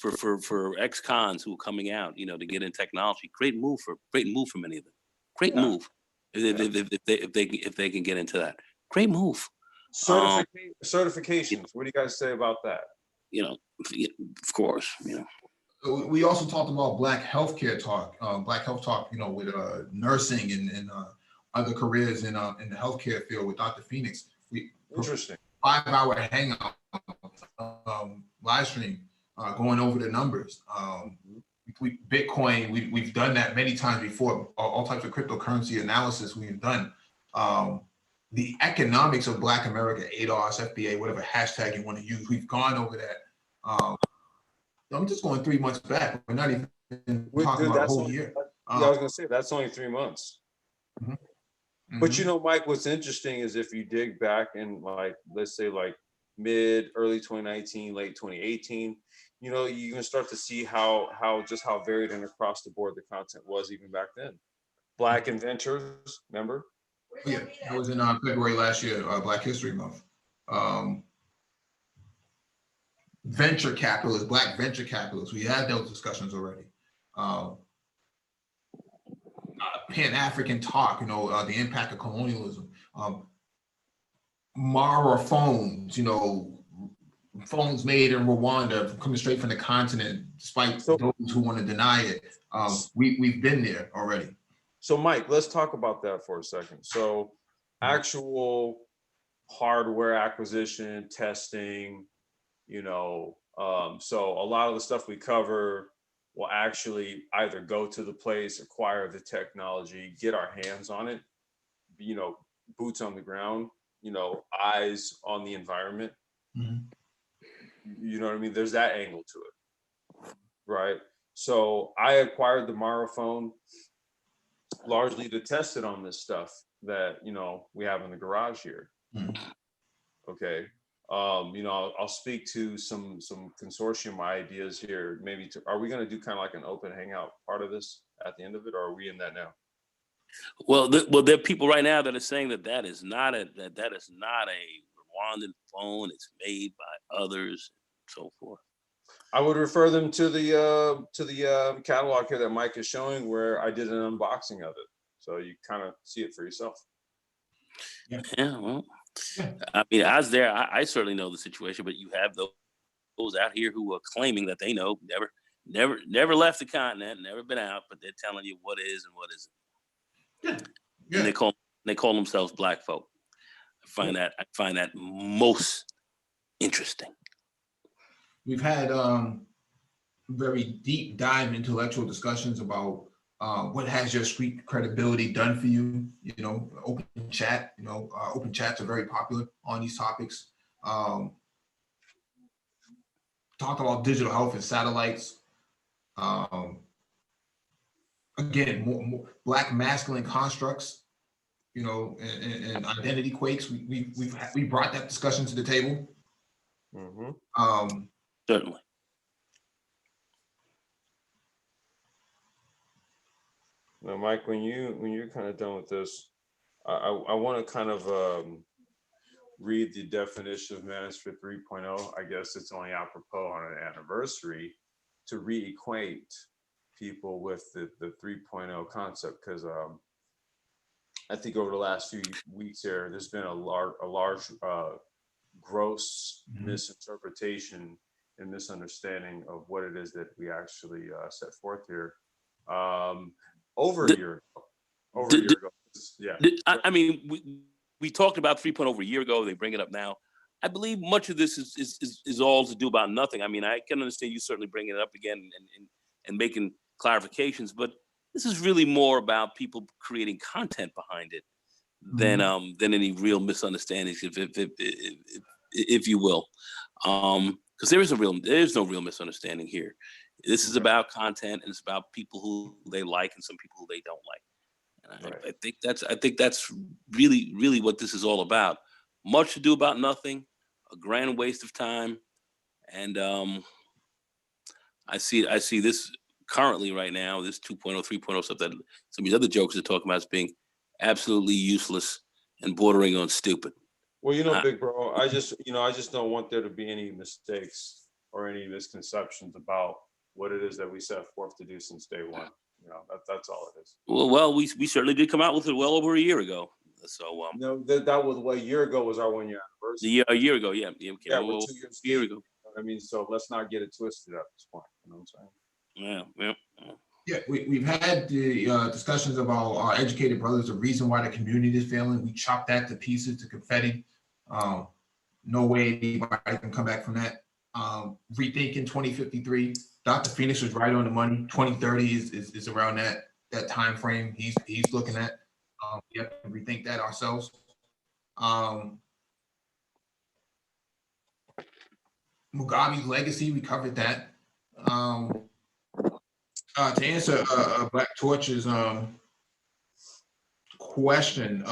for ex-cons who are coming out, you know, to get in technology. Great move for many of them. Great Yeah. move if they can get into that. Great move. You Certifications. What do you guys say about that? you know, of course, you know. We also talked about Black healthcare talk, Black health talk, you know, with nursing and other careers in the healthcare field with Dr. Phoenix. We Interesting. 5-hour hangout, live stream, going over the numbers. Bitcoin, we've done that many times before. All types of cryptocurrency analysis we've done. The economics of Black America, ADOS, FBA, whatever hashtag you want to use, we've gone over that. I'm just going 3 months back. We're not even talking about a whole year. Yeah, I was gonna say that's only 3 months. But you know, Mike, what's interesting is if you dig back in, like, let's say like early 2019, late 2018, you know, you can start to see how varied and across the board the content was even back then. Black inventors, remember? Yeah, that was in February last year, Black History Month. Venture capitalists, Black venture capitalists, we had those discussions already. Pan-African talk, you know, the impact of colonialism. Mara phones, you know, phones made in Rwanda coming straight from the continent, despite those who want to deny it. We've been there already. So Mike, let's talk about that for a second. So actual hardware acquisition, testing, you know, so a lot of the stuff we cover will actually either go to the place, acquire the technology, get our hands on it, you know, boots on the ground, you know, eyes on the environment. You know what I mean? There's that angle to it, right? So I acquired the Mara phone largely to test it on this stuff that, you know, we have in the garage here. Okay. You know, I'll speak to some consortium ideas here. Maybe are we going to do kind of like an open hangout part of this at the end of it, or are we in that now? Well, there are people right now that are saying that is not a Rwandan phone. It's made by others, and so forth. I would refer them to the catalog here that Mike is showing, where I did an unboxing of it, so you kind of see it for yourself. Yeah, well, I mean, I was there. I certainly know the situation, but you have those out here who are claiming that they know, never left the continent, never been out, but they're telling you what is and what isn't. And they call themselves Black folk. I find that most interesting. We've had very deep dive intellectual discussions about what has your street credibility done for you. You know, open chat. You know, open chats are very popular on these topics. Talk about digital health and satellites. Again, more Black masculine constructs. You know, and identity quakes. We brought that discussion to the table. Certainly. Now, Mike, when you're kind of done with this, I want to kind of read the definition of Manosphere 3.0. I guess it's only apropos on an anniversary to re-equate people with the 3.0 concept, because I think over the last few weeks here, there's been a large gross misinterpretation and misunderstanding of what it is that we actually set forth here. Over a year ago. Yeah. I mean, we talked about 3.0 over a year ago. They bring it up now. I believe much of this is all to do about nothing. I mean, I can understand you certainly bringing it up again and making clarifications, but this is really more about people creating content behind it than any real misunderstandings, if you will, because there is no real misunderstanding here. This is about content, and it's about people who they like and some people who they don't like. And I think that's really what this is all about. Much to do about nothing, a grand waste of time, and I see this currently right now, this 2.0, 3.0 stuff that some of these other jokers are talking about as being absolutely useless and bordering on stupid. Well, you know, big bro, I just don't want there to be any mistakes. or any misconceptions about what it is that we set forth to do since day one. That's all it is. Well, we certainly did come out with it well over a year ago. So That was what, a year ago was our 1 year anniversary. a year ago, yeah. Okay, Yeah, we're 2 years a year deep. ago. I mean, so let's not get it twisted at this point. You know what I'm saying? Yeah. Yeah, we've had the discussions about our educated brothers, the reason why the community is failing. We chopped that to pieces, to confetti. No way anybody can come back from that. Rethinking 2053. Dr. Phoenix was right on the money. 2030 is around that time frame he's looking at. We have to rethink that ourselves. Mugabe's legacy, we covered that. To answer Black Torch's question,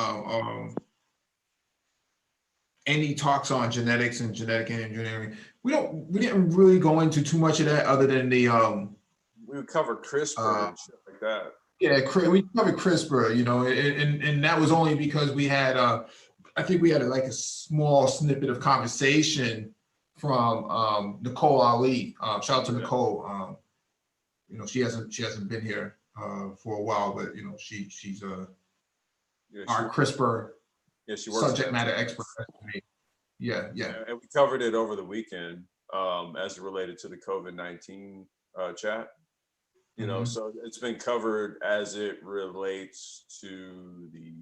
any talks on genetics and genetic engineering, we didn't really go into too much of that, other than the We would cover CRISPR and shit like that. yeah, we covered CRISPR, and that was only because we had I think we had like a small snippet of conversation from Nicole Ali. Shout out to Nicole. She hasn't been here for a while, but she's our CRISPR she works subject matter expert. Yeah. And we covered it over the weekend as it related to the COVID-19 chat. So it's been covered as it relates to the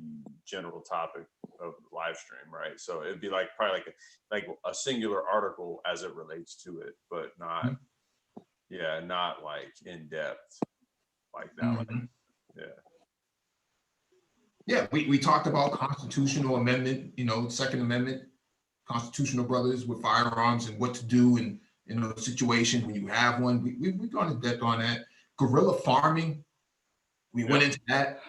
general topic of the live stream, right? So it'd be probably like a singular article as it relates to it, but not not like in depth like that. Yeah, we talked about constitutional amendment, Second Amendment, constitutional brothers with firearms and what to do in a situation when you have one. We've gone in depth on that. Guerrilla farming, we went into that,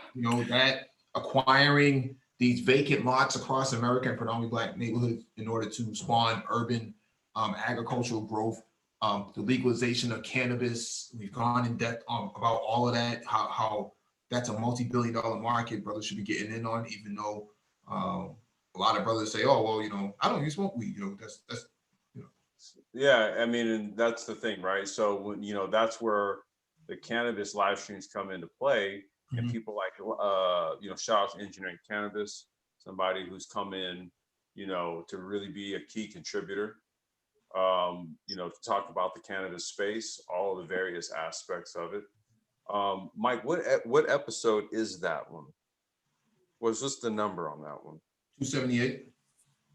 that acquiring these vacant lots across America and predominantly Black neighborhoods in order to spawn urban agricultural growth. The legalization of cannabis, we've gone in depth about all of that, how that's a multi-billion-dollar market brothers should be getting in on, even though a lot of brothers say, oh, well, I don't even smoke weed, that's Yeah, I mean, and that's the thing, right? So, that's where the cannabis live streams come into play, and people like, shout out to Engineering Cannabis, somebody who's come in, to really be a key contributor, to talk about the cannabis space, all the various aspects of it. Mike, what episode is that one? What's just the number on that one? 278.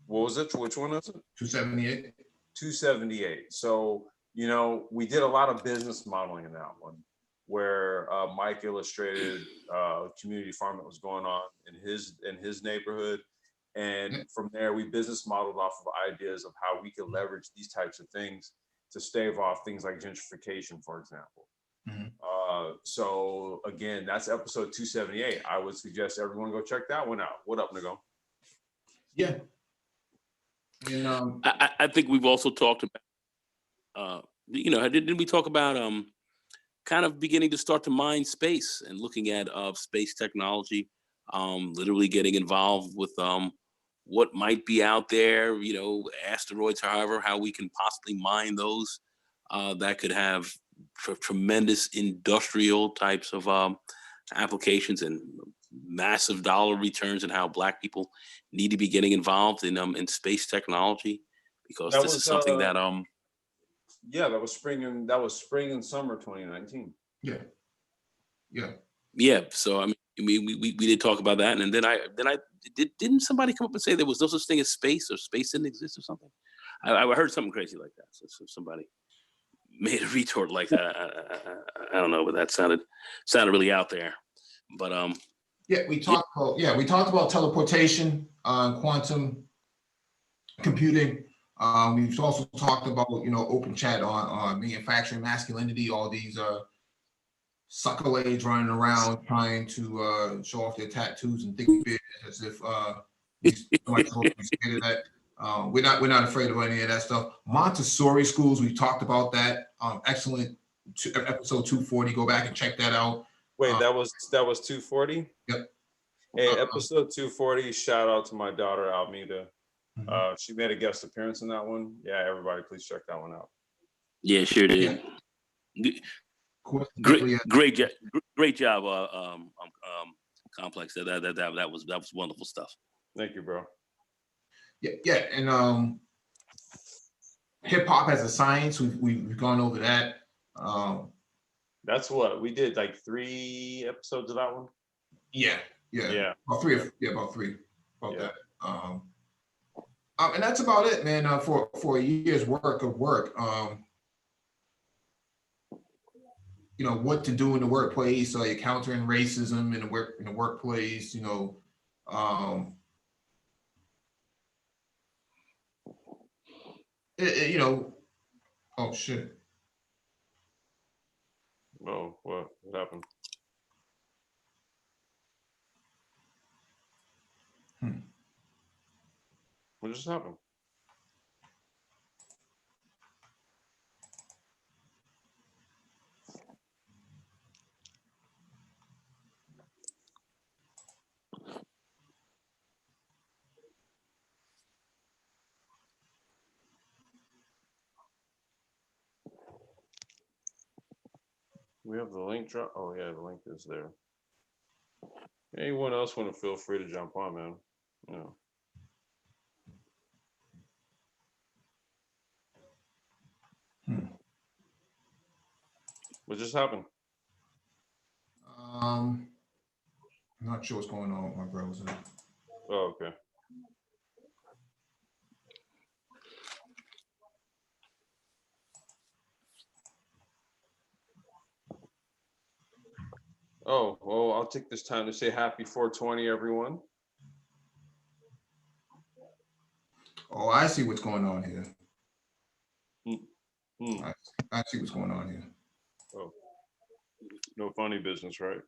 What was it? Which one is it? 278. 278. So, we did a lot of business modeling in that one, where Mike illustrated a community farm that was going on in his neighborhood. And from there, we business modeled off of ideas of how we could leverage these types of things to stave off things like gentrification, for example. So again, that's episode 278. I would suggest everyone go check that one out. What up, Nego? Yeah. And I think we've also talked about, didn't we talk about kind of beginning to start to mine space and looking at space technology, literally getting involved with what might be out there, asteroids, however, how we can possibly mine those that could have tremendous industrial types of applications and massive dollar returns, and how Black people need to be getting involved in space technology, because this is something that that was spring and summer 2019. Yeah. So I mean, we did talk about that, and then I didn't somebody come up and say there was no such thing as space, or space didn't exist or something? I heard something crazy like that. So somebody made a retort like that. I don't know, but that sounded really out there. But we talked about teleportation, quantum computing. We've also talked about open chat on manufacturing masculinity, all these suckalades running around trying to show off their tattoos and thick beards as if somebody's supposed to be scared of that. We're not afraid of any of that stuff. Montessori schools, we talked about that. Excellent episode 240. Go back and check that out. Wait, that was 240? Yep. Hey, episode 240, shout out to my daughter Almeida. She made a guest appearance in that one. Yeah, everybody please check that one out. Yeah, sure did. Coincidentally, Great job, Complex. That was wonderful stuff. Thank you, bro. yeah, and hip hop as a science. We've gone over that. That's what we did, like 3 episodes of that one. Yeah. About three. About Yeah. that. And that's about it, man. For a year's work of work. You know what to do in the workplace. So you're countering racism in the workplace. You know. You know. Oh shit. Oh, what happened? What just happened? We have the link drop. Oh yeah, the link is there. Anyone else want to feel free to jump on, man? Yeah. What just happened? I'm not sure what's going on with my browser. Oh, okay. Oh, well, I'll take this time to say happy 420, everyone. Oh, I see what's going on here. Hmm. I see what's going on here. Oh, no funny business, right?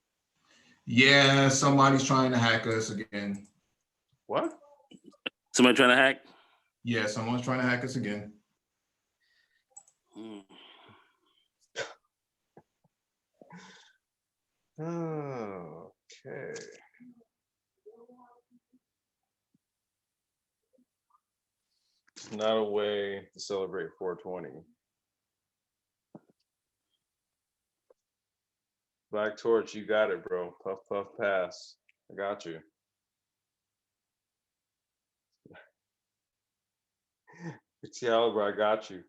Yeah, somebody's trying to hack us again. What? Somebody trying to hack? Yeah, someone's trying to hack us again. Okay. It's not a way to celebrate 420. Black Torch, you got it, bro. Puff, puff, pass. I got you. Excalibur, I got you.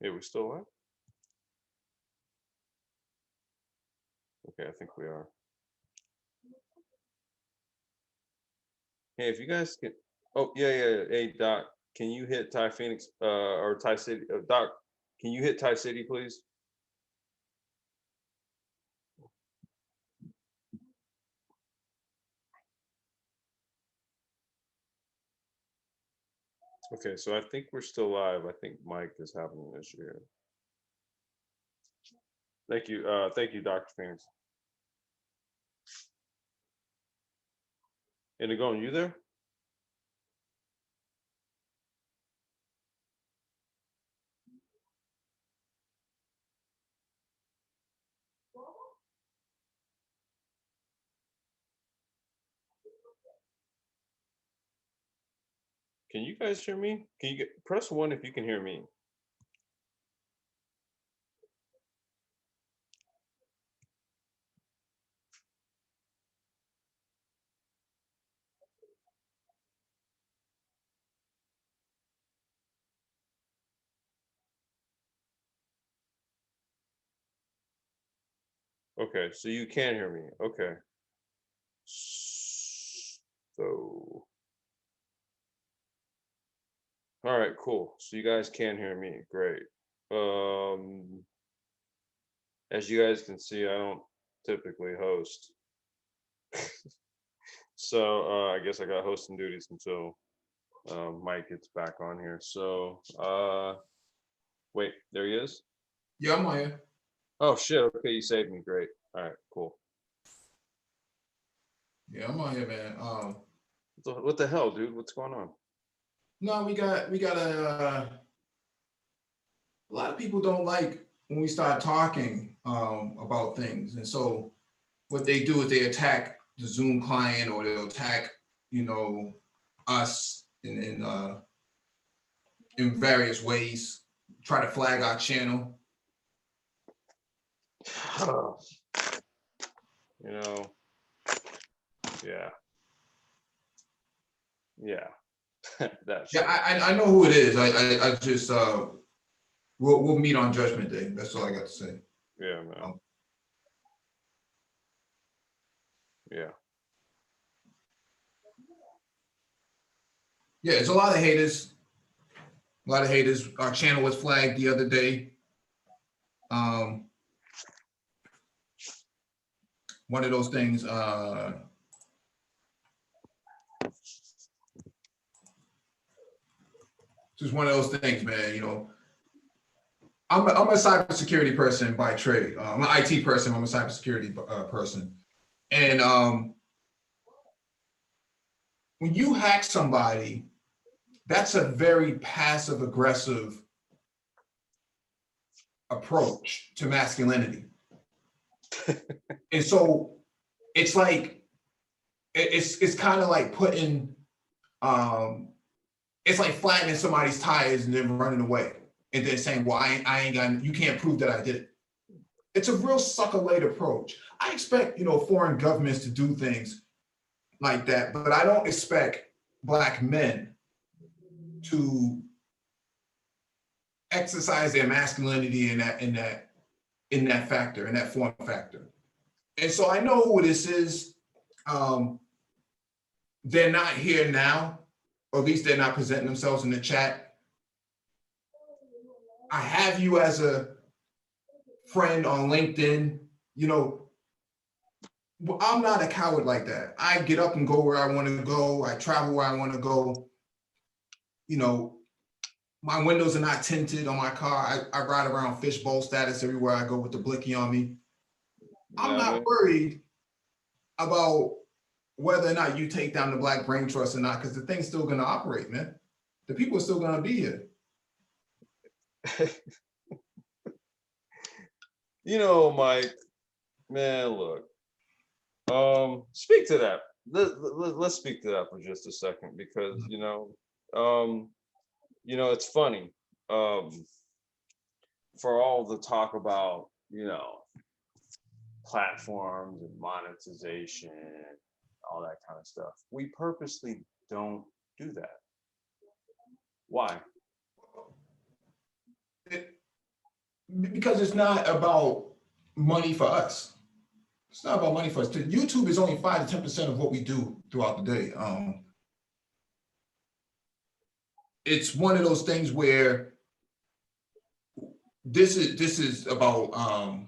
Hey, we still on? Okay, I think we are. Hey, if you guys can, oh yeah. Hey, Doc, can you hit Ty Phoenix or Ty City? Doc, can you hit Ty City, please? Okay, so I think we're still live. I think Mike is having an issue here. Thank you, Dr. Phoenix. Indigo, you there? Can you guys hear me? Can you press 1 if you can hear me? Okay, so you can hear me. Okay. So, all right, cool. So you guys can hear me. Great. As you guys can see, I don't typically host. So I guess I got hosting duties until Mike gets back on here. So wait, there he is. Yeah, I'm on here. Oh shit, okay, you saved me. Great. All right, cool. Yeah, I'm on here, man. What the hell, dude? What's going on? No, we got a lot of people don't like when we start talking about things. And so what they do is they attack the Zoom client, or they'll attack, us in various ways, try to flag our channel. You know, yeah. Yeah. That's Yeah, I know who it is. I just we'll meet on Judgment Day. That's all I got to say. yeah, man. Yeah. Yeah, there's a lot of haters. A lot of haters. Our channel was flagged the other day. One of those things. Just one of those things, man. I'm a cybersecurity person by trade. I'm an IT person. I'm a cybersecurity person. And when you hack somebody, that's a very passive aggressive approach to masculinity. And so it's like, it's kind of like putting, it's like flattening somebody's tires and then running away and then saying, well, I ain't got, you can't prove that I did it. It's a real sucker-laid approach. I expect, foreign governments to do things like that, but I don't expect Black men to exercise their masculinity in that factor, in that form factor. And so I know who this is. They're not here now, or at least they're not presenting themselves in the chat. I have you as a friend on LinkedIn. I'm not a coward like that. I get up and go where I want to go. I travel where I want to go. My windows are not tinted on my car. I ride around fishbowl status everywhere I go with the blicky on me. I'm not worried about whether or not you take down the Black Brain Trust or not, because the thing's still going to operate, man. The people are still going to be here. Mike, man, look. Speak to that. Let's speak to that for just a second, because it's funny. For all the talk about platforms and monetization, all that kind of stuff, we purposely don't do that. Why? Because it's not about money for us. It's not about money for us. YouTube is only 5 to 10% of what we do throughout the day. It's one of those things where this is about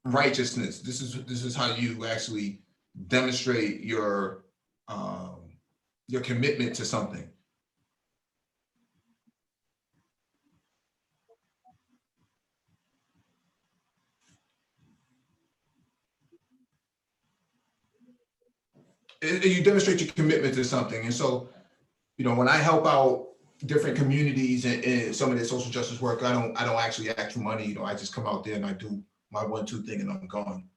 righteousness. This is how you actually demonstrate your commitment to something. You demonstrate your commitment to something. And so, when I help out different communities and some of their social justice work, I don't actually ask for money. I just come out there and I do my 1-2 thing and I'm gone.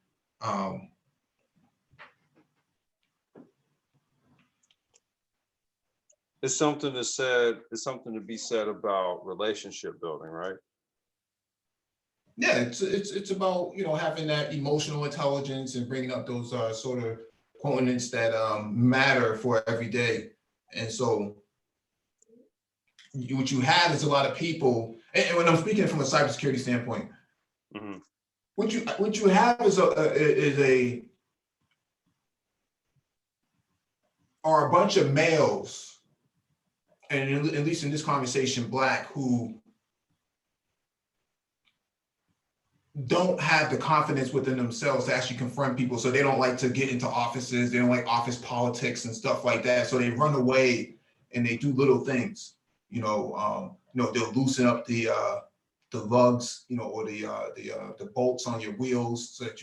It's something to be said about relationship building, right? Yeah, it's about having that emotional intelligence and bringing up those sort of components that matter for every day. And so what you have is a lot of people, and when I'm speaking from a cybersecurity standpoint, mm-hmm. what you have is a bunch of males, and at least in this conversation, Black, who don't have the confidence within themselves to actually confront people. So they don't like to get into offices. They don't like office politics and stuff like that. So they run away and they do little things. They'll loosen up the lugs, or the bolts on your wheels, so that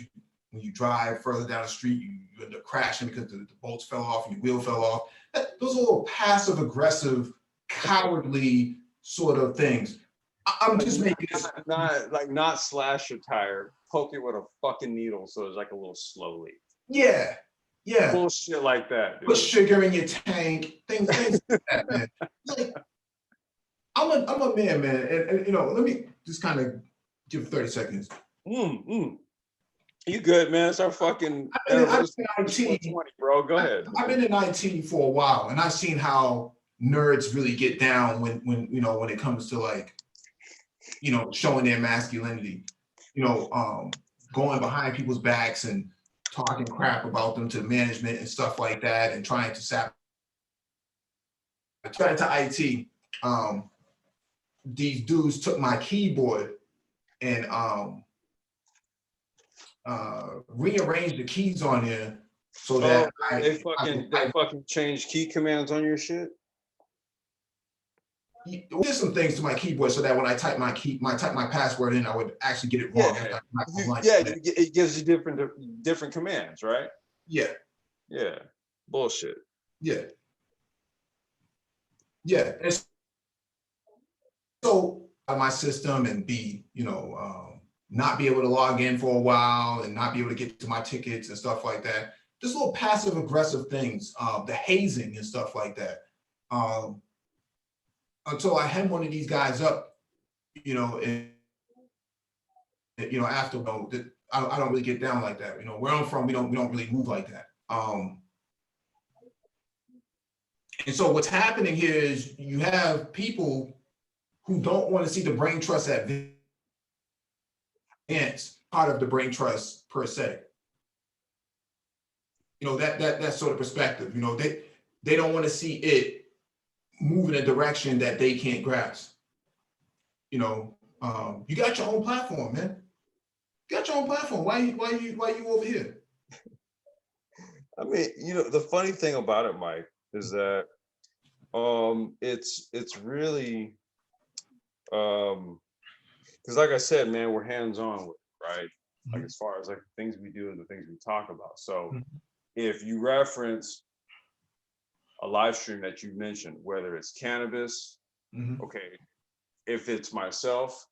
when you drive further down the street, you end up crashing because the bolts fell off and your wheel fell off. Those are little passive aggressive, cowardly sort of things. I'm just making this. Not slash your tire, poke it with a fucking needle so it's like a little slowly. Yeah, yeah. Bullshit like that, dude. Put sugar in your tank, things like that, man. Like, I'm a man, and you know, let me just kind of give 30 seconds. You good, man? It's our fucking I've been in IT, 20, bro. Go ahead. I've been in IT for a while, and I've seen how nerds really get down when you know, when it comes to, like, you know, showing their masculinity, you know, going behind people's backs and talking crap about them to management and stuff like that, and trying to sabotage. I tried to IT. These dudes took my keyboard and rearranged the keys on there so that they fucking changed key commands on your shit. Did some things to my keyboard so that when I type my password in, I would actually get it wrong. It gives you different commands, right? Yeah. Bullshit. Yeah. And so my system and be, you know, not be able to log in for a while and not be able to get to my tickets and stuff like that. Just little passive aggressive things, the hazing and stuff like that. Until I hem one of these guys up, you know, and you know, after, you know, I don't really get down like that. You know, where I'm from, we don't really move like that. And so what's happening here is you have people who don't want to see the brain trust advance part of the brain trust per se. You know, that sort of perspective. You know, they don't want to see it move in a direction that they can't grasp. You know, you got your own platform, man. You got your own platform. Why you over here? I mean, you know, the funny thing about it, Mike, is that it's really because, like I said, man, we're hands-on with it, right? Like, as far as like the things we do and the things we talk about. So if you reference a live stream that you mentioned, whether it's cannabis, okay, if it's myself,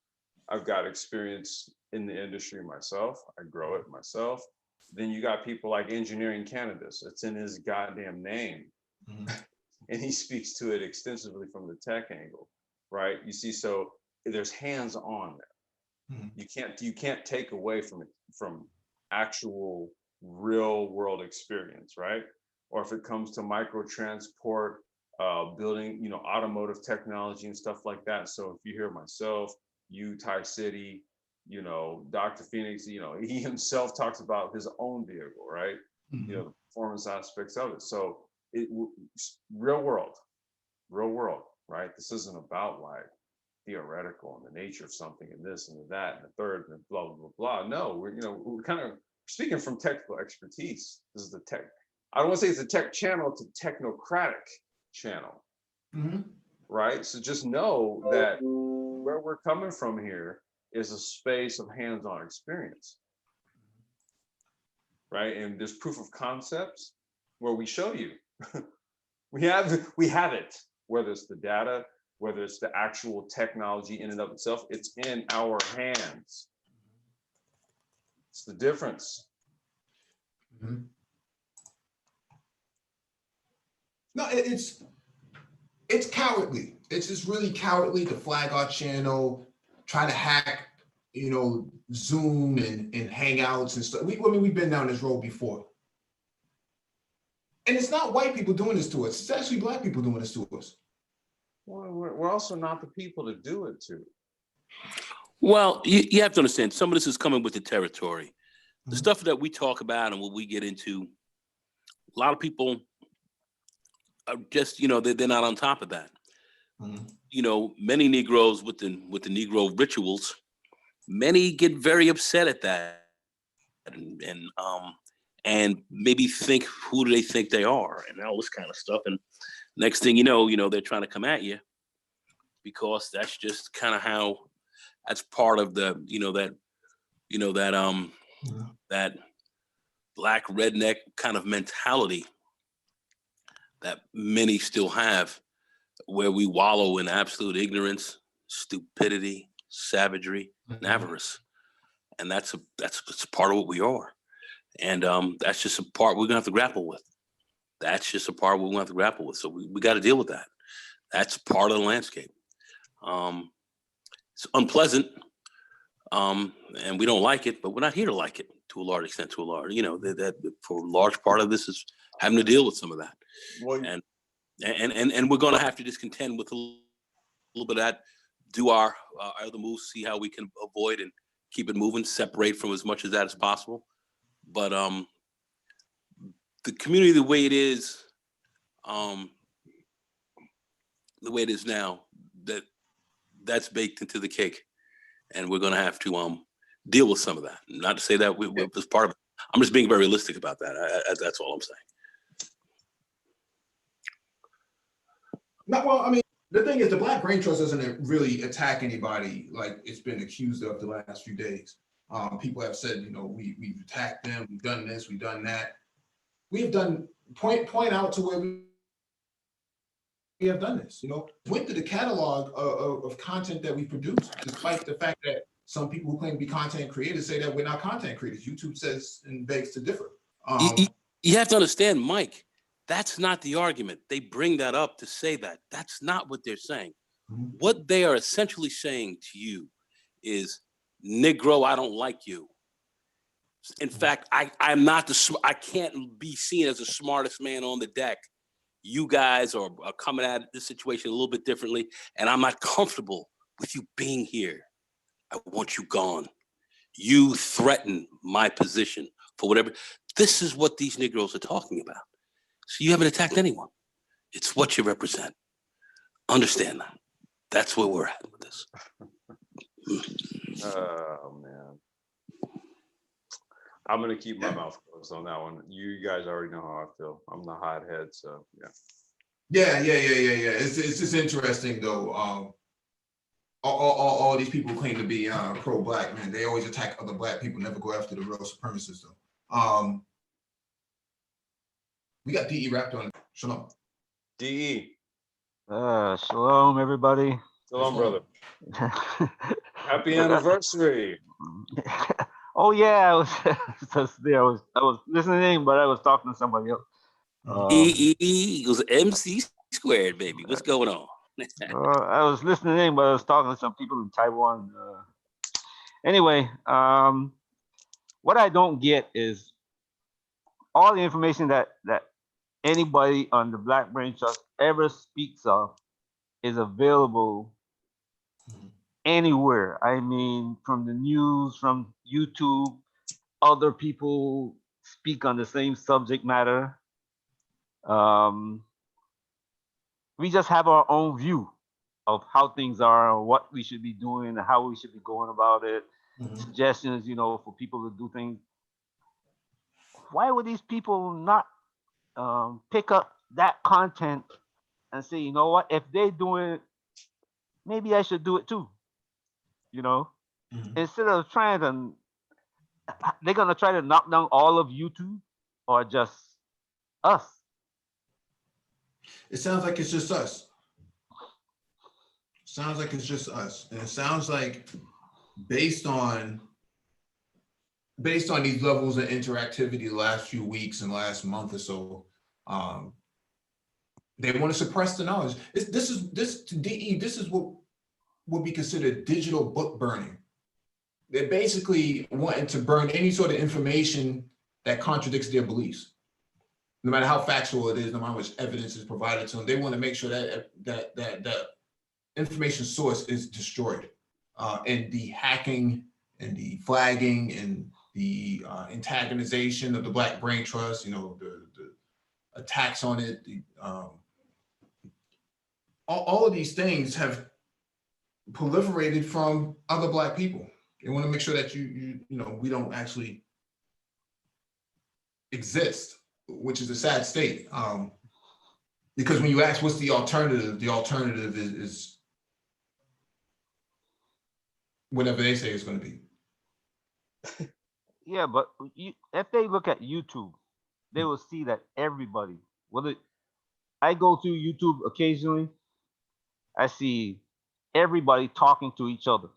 I've got experience in the industry myself, I grow it myself. Then you got people like engineering cannabis, it's in his goddamn name. And he speaks to it extensively from the tech angle, right? You see, so there's hands-on there. You can't take away from actual real world experience, right? Or if it comes to micro transport, building, you know, automotive technology and stuff like that. So if you hear myself, you, Ty City, you know, Dr. Phoenix, you know, he himself talks about his own vehicle, right? You know, the performance aspects of it. So real world, right? This isn't about like theoretical and the nature of something and this and that and the third and blah, blah, blah, blah. No, we're kind of speaking from technical expertise. This is the tech. I don't want to say it's a tech channel, it's a technocratic channel, right? So just know that where we're coming from here is a space of hands-on experience, right? And there's proof of concepts where we show you. we have it, whether it's the data, whether it's the actual technology in and of itself, it's in our hands. It's the difference. No, it's cowardly. It's just really cowardly to flag our channel, try to hack, you know, Zoom and Hangouts and stuff. I mean, we've been down this road before. And it's not white people doing this to us. It's actually Black people doing this to us. Well, we're also not the people to do it to. Well, you have to understand, some of this is coming with the territory. The stuff that we talk about and what we get into, a lot of people are just, you know, they're not on top of that. You know, many Negroes with the Negro rituals, many get very upset at that, and maybe think, who do they think they are, and all this kind of stuff. And next thing you know, they're trying to come at you because that's just kind of how, that's part of the, that Black redneck kind of mentality that many still have, where we wallow in absolute ignorance, stupidity, savagery, and Mhm. avarice. And that's a part of what we are. And that's just a part we're gonna have to grapple with. That's just a part we're gonna have to grapple with. So we got to deal with that. That's part of the landscape. It's unpleasant, and we don't like it, but we're not here to like it to a large extent. That for a large part of this is having to deal with some of that. Well, And we're gonna have to just contend with a little bit of that, do our other moves, see how we can avoid and keep it moving, separate from as much of that as possible. But the community the way it is now, that's baked into the cake, and we're gonna have to deal with some of that. Not to say that we're part of it. I'm just being very realistic about that. That's all I'm saying. No, well, I mean, the thing is, the Black Brain Trust doesn't really attack anybody like it's been accused of the last few days. People have said, we've attacked them, we've done this, we've done that. We have done point out to where we have done this. Went through the catalog of content that we produce, despite the fact that some people who claim to be content creators say that we're not content creators. YouTube says and begs to differ. You have to understand, Mike, that's not the argument. They bring that up to say that. That's not what they're saying. Mhm. What they are essentially saying to you is, Negro, I don't like you. In fact, I'm not I can't be seen as the smartest man on the deck. You guys are coming at this situation a little bit differently, and I'm not comfortable with you being here. I want you gone. You threaten my position for whatever. This is what these Negroes are talking about. So you haven't attacked anyone. It's what you represent. Understand that. That's where we're at with this. oh man. I'm gonna keep my mouth closed on that one. You guys already know how I feel. I'm the hothead, so yeah. Yeah. It's just interesting though. All these people who claim to be pro-Black, man, they always attack other Black people, never go after the real supremacists though. We got DE wrapped on. Shalom. DE. Shalom, everybody. Shalom, brother. Happy anniversary. Oh yeah, I was listening, but I was talking to somebody else. E equals MC squared, baby. What's going on? I was listening in, but I was talking to some people in Taiwan. Anyway, what I don't get is all the information that anybody on the Black Brain Trust ever speaks of is available anywhere. I mean, from the news, from YouTube, other people speak on the same subject matter. We just have our own view of how things are, what we should be doing, and how we should be going about it. Suggestions, for people to do things. Why would these people not pick up that content and say, you know what, if they're doing it, maybe I should do it too. Instead of they're gonna try to knock down all of YouTube or just us. It sounds like it's just us. And it sounds like based on these levels of interactivity the last few weeks and last month or so, they want to suppress the knowledge. This is what would be considered digital book burning. They're basically wanting to burn any sort of information that contradicts their beliefs. No matter how factual it is, no matter how much evidence is provided to them, they want to make sure that information source is destroyed. And the hacking and the flagging and the antagonization of the Black Brain Trust, the attacks on it, all of these things have proliferated from other Black people. They want to make sure that we don't actually exist, which is a sad state. Because when you ask what's the alternative is whatever they say it's going to be. Yeah, but if they look at YouTube, they will see that everybody, I go to YouTube occasionally, I see everybody talking to each other.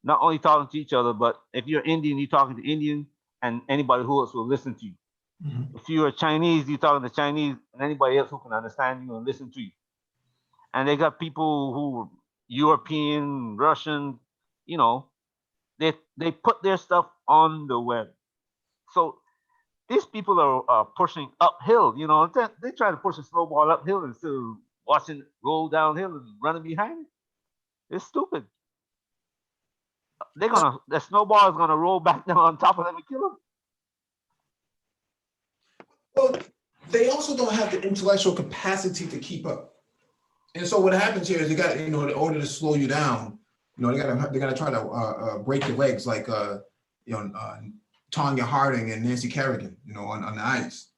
not only talking to each other, but if you're Indian, you're talking to Indian, and anybody who else will listen to you. Mhm. If you're Chinese, you're talking to Chinese, and anybody else who can understand you and listen to you. And they got people who are European, Russian, you know, they put their stuff on the web. So these people are pushing uphill. You know, they try to push a snowball uphill instead of watching it roll downhill and running behind it. It's stupid. The snowball is gonna roll back down on top of them and kill them. Well, they also don't have the intellectual capacity to keep up. And so what happens here is they got, in order to slow you down, they're gonna try to break your legs like Tanya Harding and Nancy Kerrigan, on the ice.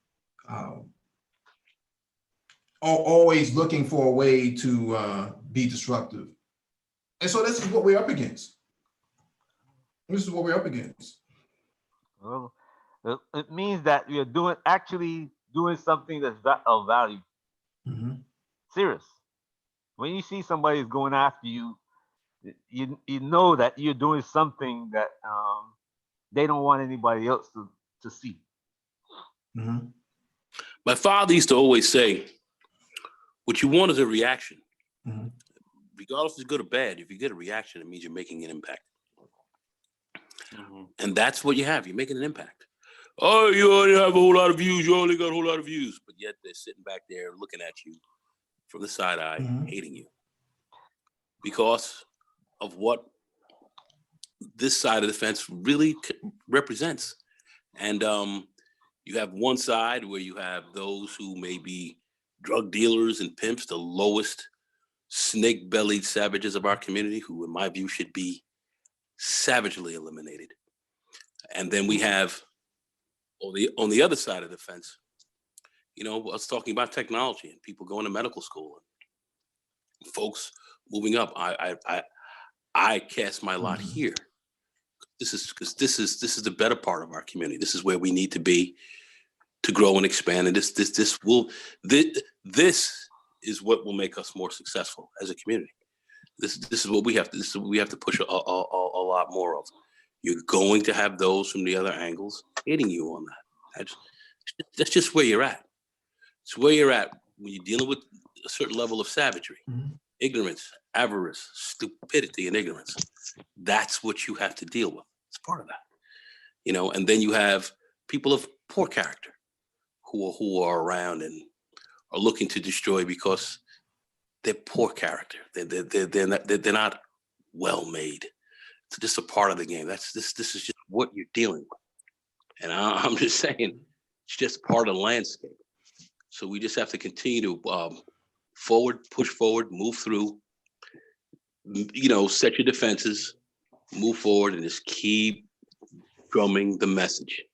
Always looking for a way to be disruptive. And so this is what we're up against. Well, it means that you're actually doing something that's of value. Mm-hmm. Serious. When you see somebody is going after you, you know that you're doing something that they don't want anybody else to see. Mm-hmm. My father used to always say, what you want is a reaction. Mm-hmm. Regardless if it's good or bad, if you get a reaction, it means you're making an impact. Mhm. And that's what you have. You're making an impact. Oh, you only have a whole lot of views. You only got a whole lot of views. But yet they're sitting back there looking at you from the side eye, Mhm. hating you. Because of what this side of the fence really represents. And you have one side where you have those who may be drug dealers and pimps, the lowest snake-bellied savages of our community, who in my view should be savagely eliminated. And then we have on the other side of the fence, us talking about technology and people going to medical school and folks moving up. I cast my lot here. This is the better part of our community. This is where we need to be to grow and expand. And this is what will make us more successful as a community. This is what we have to. This is what we have to push a lot more of. You're going to have those from the other angles hitting you on that. That's just where you're at. It's where you're at when you're dealing with a certain level of savagery, ignorance, avarice, stupidity, and ignorance. That's what you have to deal with. It's part of that, And then you have people of poor character who are around and are looking to destroy because they're poor character. They're not well made. It's just a part of the game. This is just what you're dealing with. And I'm just saying, it's just part of the landscape. So we just have to continue to push forward, move through, set your defenses, move forward, and just keep drumming the message.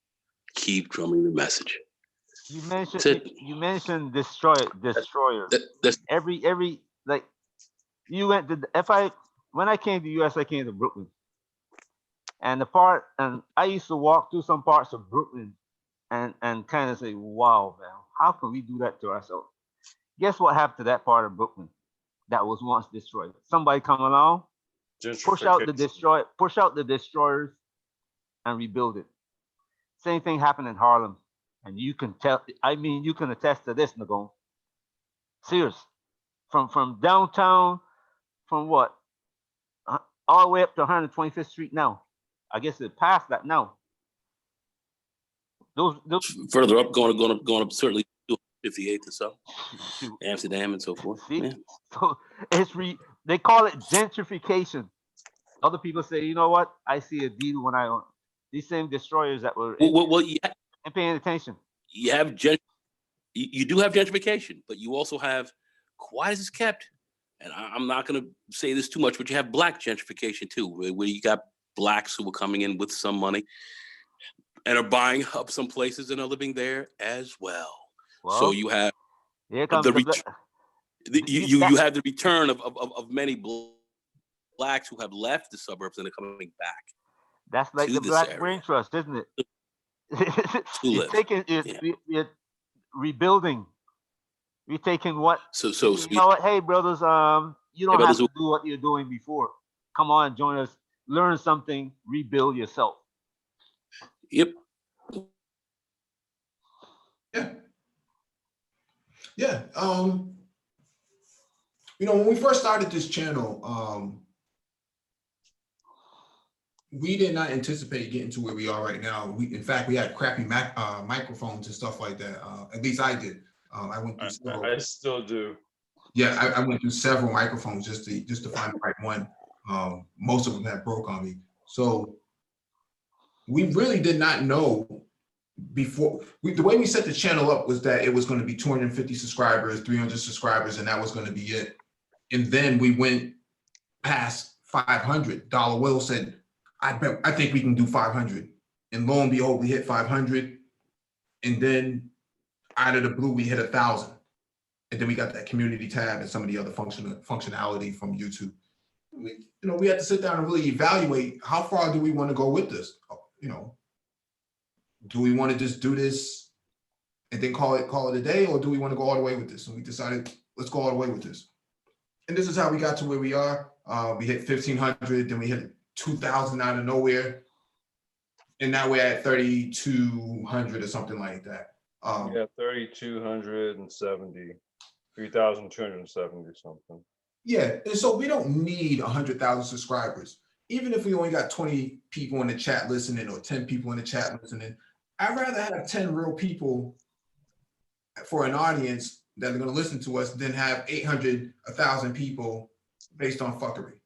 Keep drumming the message. You mentioned destroyers. That's Every like you went to when I came to the US, I came to Brooklyn. And I used to walk through some parts of Brooklyn and kind of say, wow, man, how can we do that to ourselves? Guess what happened to that part of Brooklyn that was once destroyed? Somebody come along, push out the destroyers and rebuild it. Same thing happened in Harlem. And you can attest to this, Nagon. Serious. From downtown, from what? All the way up to 125th Street now. I guess it passed that now. Those further up, going up certainly 58th or so. shoot. Amsterdam and so forth. See? Yeah. So they call it gentrification. Other people say, you know what? I see a deal when these same destroyers that were and paying attention. You have you do have gentrification, but you also have quiet as it's kept. And I'm not going to say this too much, but you have black gentrification too, where you got blacks who are coming in with some money and are buying up some places and are living there as well. So you have here comes you have the return of many blacks who have left the suburbs and are coming back. That's like the Black Brain Trust, isn't it? You're rebuilding. We're taking what? So you know what? Hey, brothers, you don't have to do what you're doing before. Come on, join us. learn something, rebuild yourself. Yep. Yeah. Yeah. When we first started this channel, we did not anticipate getting to where we are right now. In fact, we had crappy microphones and stuff like that. At least I did. I went through several. I still do. Yeah, I went through several microphones just to find the right one. Most of them had broke on me. So we really did not know before. The way we set the channel up was that it was going to be 250 subscribers, 300 subscribers, and that was going to be it. And then we went past 500. Dollar Will said, I think we can do 500. And lo and behold, we hit 500. And then out of the blue, we hit 1,000. And then we got that community tab and some of the other functionality from YouTube. We had to sit down and really evaluate how far do we want to go with this. Do we want to just do this and then call it a day, or do we want to go all the way with this? And we decided, let's go all the way with this. And this is how we got to where we are. We hit 1,500, then we hit 2,000 out of nowhere. And now we're at 3,200 or something like that. Yeah, 3,270, 3,270 something. Yeah, and so we don't need 100,000 subscribers. Even if we only got 20 people in the chat listening or 10 people in the chat listening, I'd rather have 10 real people for an audience that are going to listen to us than have 800, 1,000 people based on fuckery.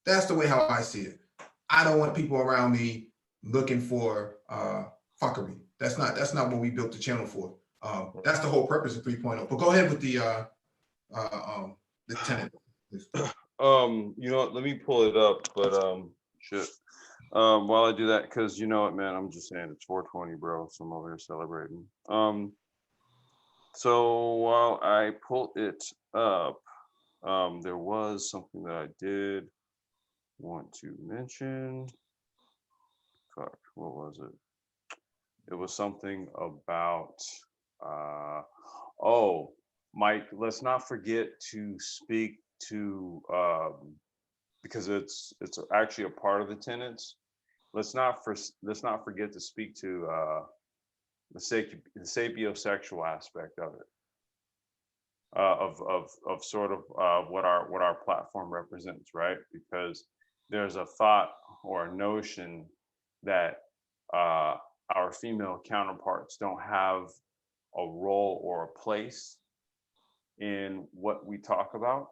That's the way how I see it. I don't want people around me looking for fuckery. That's not what we built the channel for. That's the whole purpose of 3.0. But go ahead with the tenant. Let me pull it up, but shit. While I do that, because you know what, man, I'm just saying it's 420, bro. So I'm over here celebrating. So while I pull it up, there was something that I did want to mention. Fuck, what was it? It was something about Mike, let's not forget to speak to because it's actually a part of the tenants. Let's not forget to speak to the sapiosexual aspect of it. Of sort of what our platform represents, right? Because there's a thought or a notion that our female counterparts don't have a role or a place in what we talk about.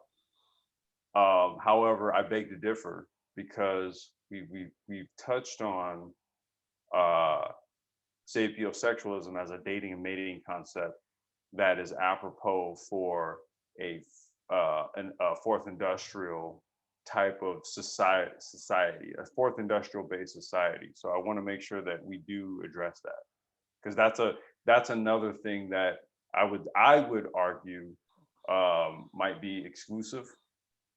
However, I beg to differ, because we've touched on sapiosexualism as a dating and mating concept that is apropos for a fourth industrial type of society, a fourth industrial based society. So I want to make sure that we do address that, because that's another thing that I would argue might be exclusive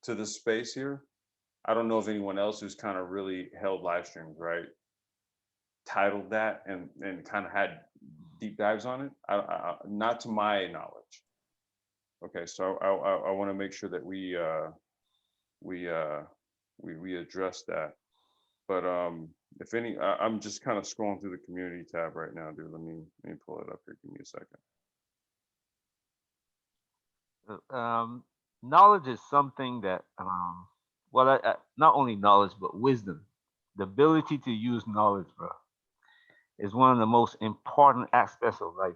to the space here. I don't know if anyone else who's kind of really held live streams, right, titled that and kind of had deep dives on it. Not to my knowledge. Okay, so I want to make sure that we address that. But if any, I'm just kind of scrolling through the community tab right now, dude. Let me pull it up here. Give me a second. Knowledge is something that, not only knowledge, but wisdom. The ability to use knowledge, bro, is one of the most important aspects of life.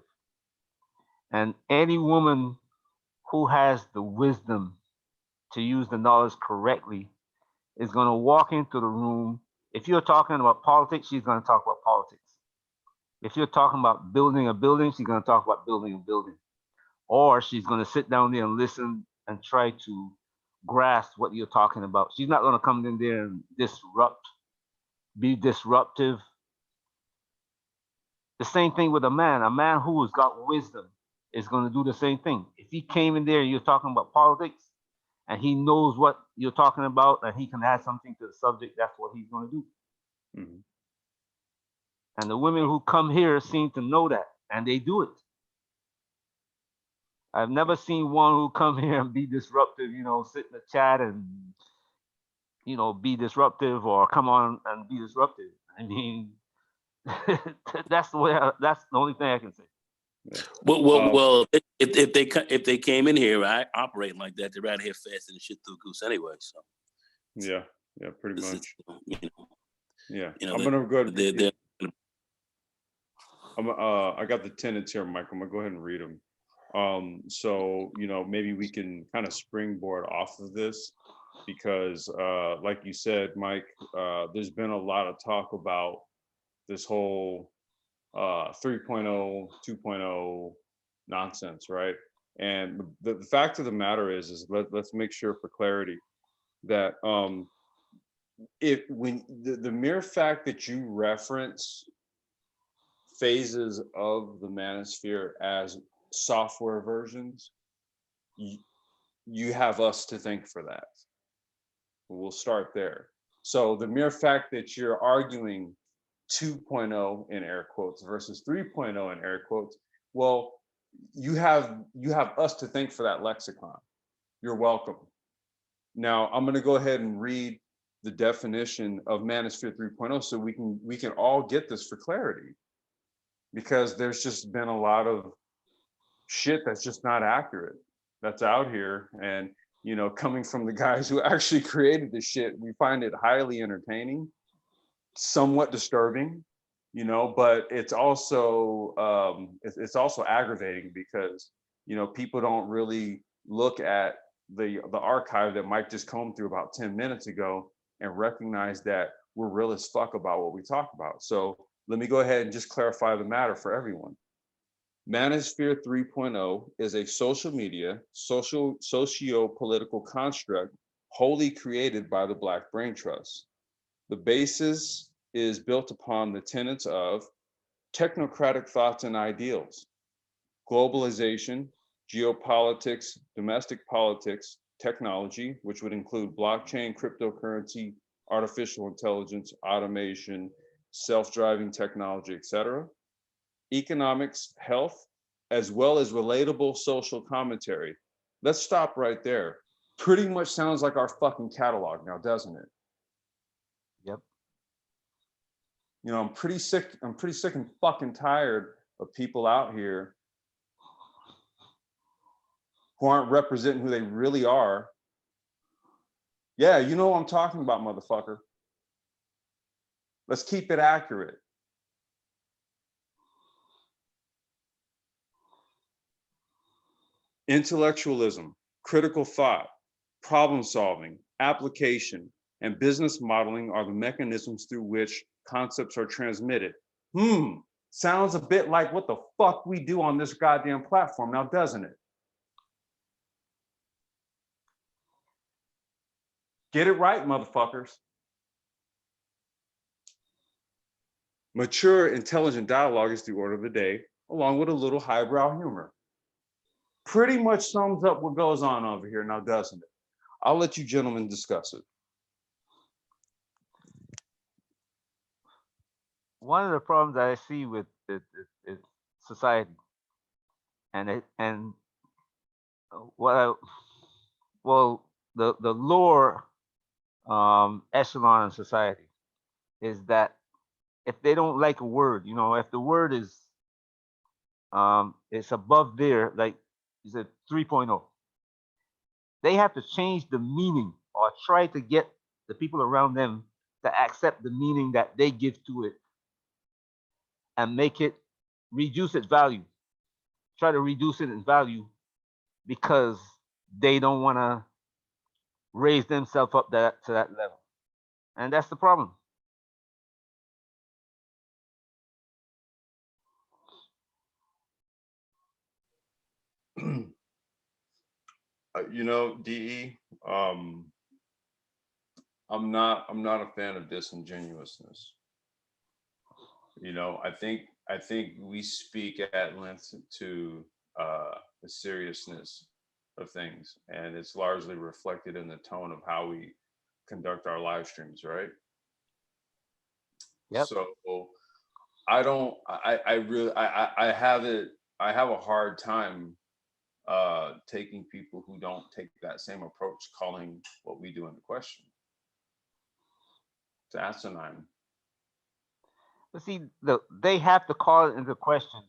And any woman who has the wisdom to use the knowledge correctly is going to walk into the room. If you're talking about politics, she's going to talk about politics. If you're talking about building a building, she's going to talk about building a building. Or she's going to sit down there and listen and try to grasp what you're talking about. She's not going to come in there and be disruptive. The same thing with a man. A man who has got wisdom is going to do the same thing. If he came in there and you're talking about politics and he knows what you're talking about and he can add something to the subject, that's what he's going to do. Mm-hmm. And the women who come here seem to know that, and they do it. I've never seen one who come here and be disruptive, sit in the chat and be disruptive or come on and be disruptive. I mean, that's that's the only thing I can say. Well, if they came in here, operating like that, they're out here faster than shit through goose anyway. So Yeah, pretty this much. is, Yeah, you know, I'm gonna go ahead. they're I got the tenants here, Mike. I'm gonna go ahead and read them. So maybe we can kind of springboard off of this because, like you said, Mike, there's been a lot of talk about this whole 3.0, 2.0 nonsense, right? And the fact of the matter is let's make sure for clarity that if when the mere fact that you reference phases of the manosphere as software versions, you have us to thank for that. We'll start there. So the mere fact that you're arguing 2.0 in air quotes versus 3.0 in air quotes, well, you have us to thank for that lexicon. You're welcome. Now I'm going to go ahead and read the definition of Manosphere 3.0 so we can all get this for clarity, because there's just been a lot of shit that's just not accurate that's out here. And coming from the guys who actually created the shit, we find it highly entertaining, somewhat disturbing, but it's also aggravating because people don't really look at the archive that Mike just combed through about 10 minutes ago and recognize that we're real as fuck about what we talk about. So let me go ahead and just clarify the matter for everyone. Manosphere 3.0 is a social media, socio-political construct wholly created by the Black Brain Trust. The basis is built upon the tenets of technocratic thoughts and ideals, globalization, geopolitics, domestic politics, technology, which would include blockchain, cryptocurrency, artificial intelligence, automation, self-driving technology, etc., economics, health, as well as relatable social commentary. Let's stop right there. Pretty much sounds like our fucking catalog now, doesn't it? Yep. I'm pretty sick and fucking tired of people out here who aren't representing who they really are. Yeah, you know what I'm talking about, motherfucker. Let's keep it accurate. Intellectualism, critical thought, problem solving, application, and business modeling are the mechanisms through which concepts are transmitted. Sounds a bit like what the fuck we do on this goddamn platform now, doesn't it? Get it right, motherfuckers. Mature, intelligent dialogue is the order of the day, along with a little highbrow humor. Pretty much sums up what goes on over here now, doesn't it? I'll let you gentlemen discuss it. One of the problems that I see with society, and the lower echelon of society is that if they don't like a word, if the word is it's above there, like you said 3.0, they have to change the meaning or try to get the people around them to accept the meaning that they give to it and reduce its value. Try to reduce it in value because they don't want to raise themselves up to that level. And that's the problem. DE, I'm not a fan of disingenuousness. I think we speak at length to the seriousness of things, and it's largely reflected in the tone of how we conduct our live streams, right? Yep. So I have a hard time taking people who don't take that same approach calling what we do into question. It's asinine. But see, they have to call it into question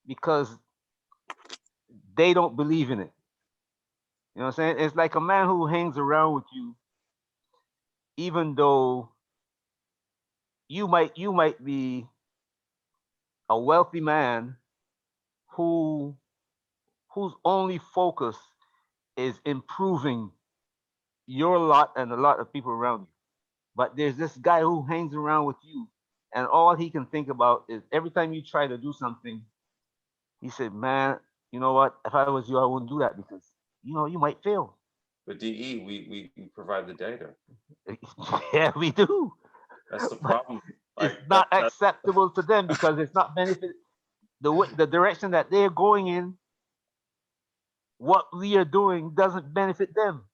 because they don't believe in it. You know what I'm saying? It's like a man who hangs around with you, even though you might be a wealthy man who whose only focus is improving your lot and a lot of people around you. But there's this guy who hangs around with you, and all he can think about is every time you try to do something, he said, "Man, you know what? If I was you, I wouldn't do that because you might fail." But DE, we provide the data. Yeah, we do. That's the But problem. it's Like not acceptable to them because it's not benefit the direction that they're going in. What we are doing doesn't benefit them.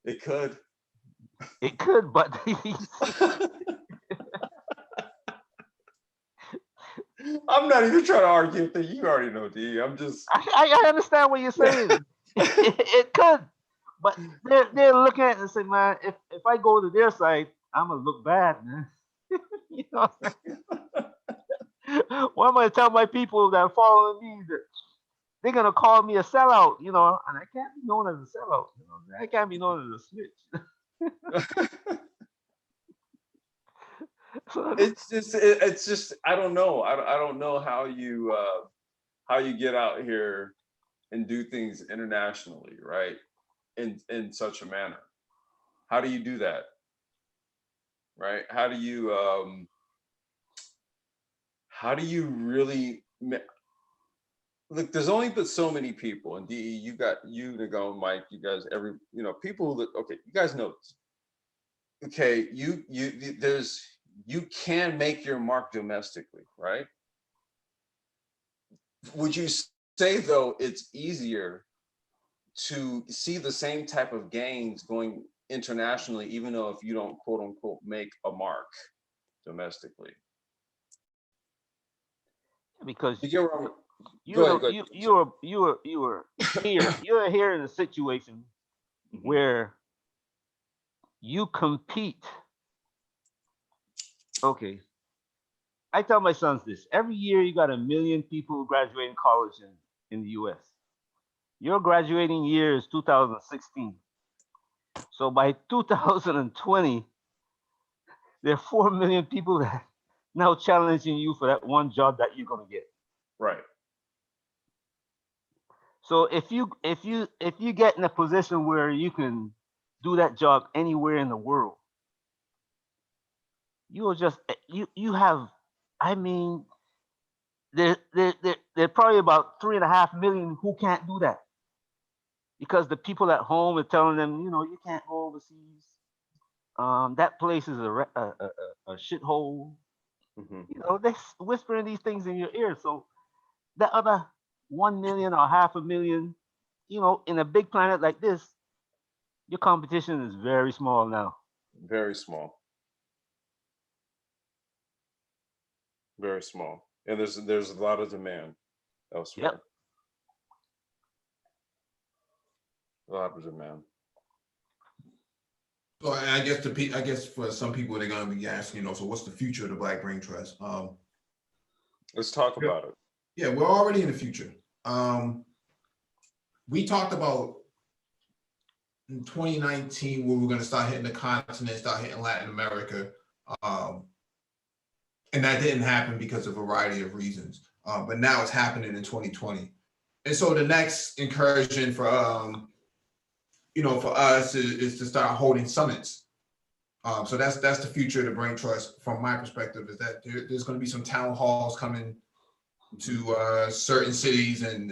it could. It could, but I'm not even trying to argue with you. You already know, DE. I'm just. I understand what you're saying. It could, but they're looking at it and say, man, if I go to their side, I'm gonna look bad, man. You know what I'm saying? What am I gonna tell my people that are following me that they're gonna call me a sellout, and I can't be known as a sellout. I can't be known as a snitch. It's just I don't know. I don't know how you get out here and do things internationally, right? In such a manner. How do you do that? Right? How do you really look, there's only but so many people, and DE, you got you to go, Mike, you guys, people that, okay, you guys know this. Okay, you can make your mark domestically, right? Would you say though it's easier to see the same type of gains going internationally, even though if you don't quote unquote make a mark domestically? Because You get where I'm- you Go know ahead. you were here you're here in a situation where you compete. Okay, I tell my sons this every year. You got 1 million people graduating college in the U.S. Your graduating year is 2016. So by 2020, there are 4 million people that now challenging you for that one job that you're gonna get. Right. So if you get in a position where you can do that job anywhere in the world, you will just you have. I mean, there are probably about 3.5 million who can't do that because the people at home are telling them, you can't go overseas. That place is a shithole. They're whispering these things in your ear. So that other 1 million or 500,000, in a big planet like this, your competition is very small now. Very small. Very small. And there's a lot of demand elsewhere. Yep. A lot of demand. So I guess for some people they're gonna be asking, so what's the future of the Black Brain Trust? Let's talk about it. Yeah, we're already in the future. We talked about in 2019 where we're gonna start hitting the continent, start hitting Latin America. And that didn't happen because of a variety of reasons. But now it's happening in 2020. And so the next incursion for for us is to start holding summits. So that's the future of the Brain Trust from my perspective, is that there's going to be some town halls coming to certain cities and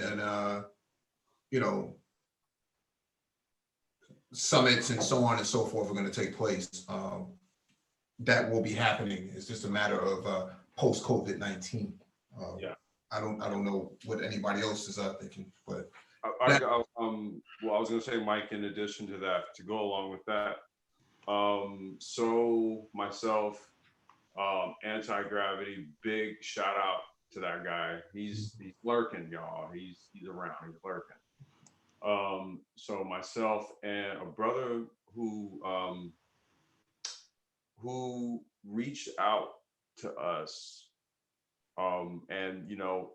summits and so on and so forth are going to take place. That will be happening. It's just a matter of post COVID-19. Yeah. I don't know what anybody else is thinking, but well, I was going to say, Mike, in addition to that, to go along with that, so myself, anti-gravity, big shout out to that guy. He's lurking, y'all. He's around. He's lurking. So myself and a brother who who reached out to us. And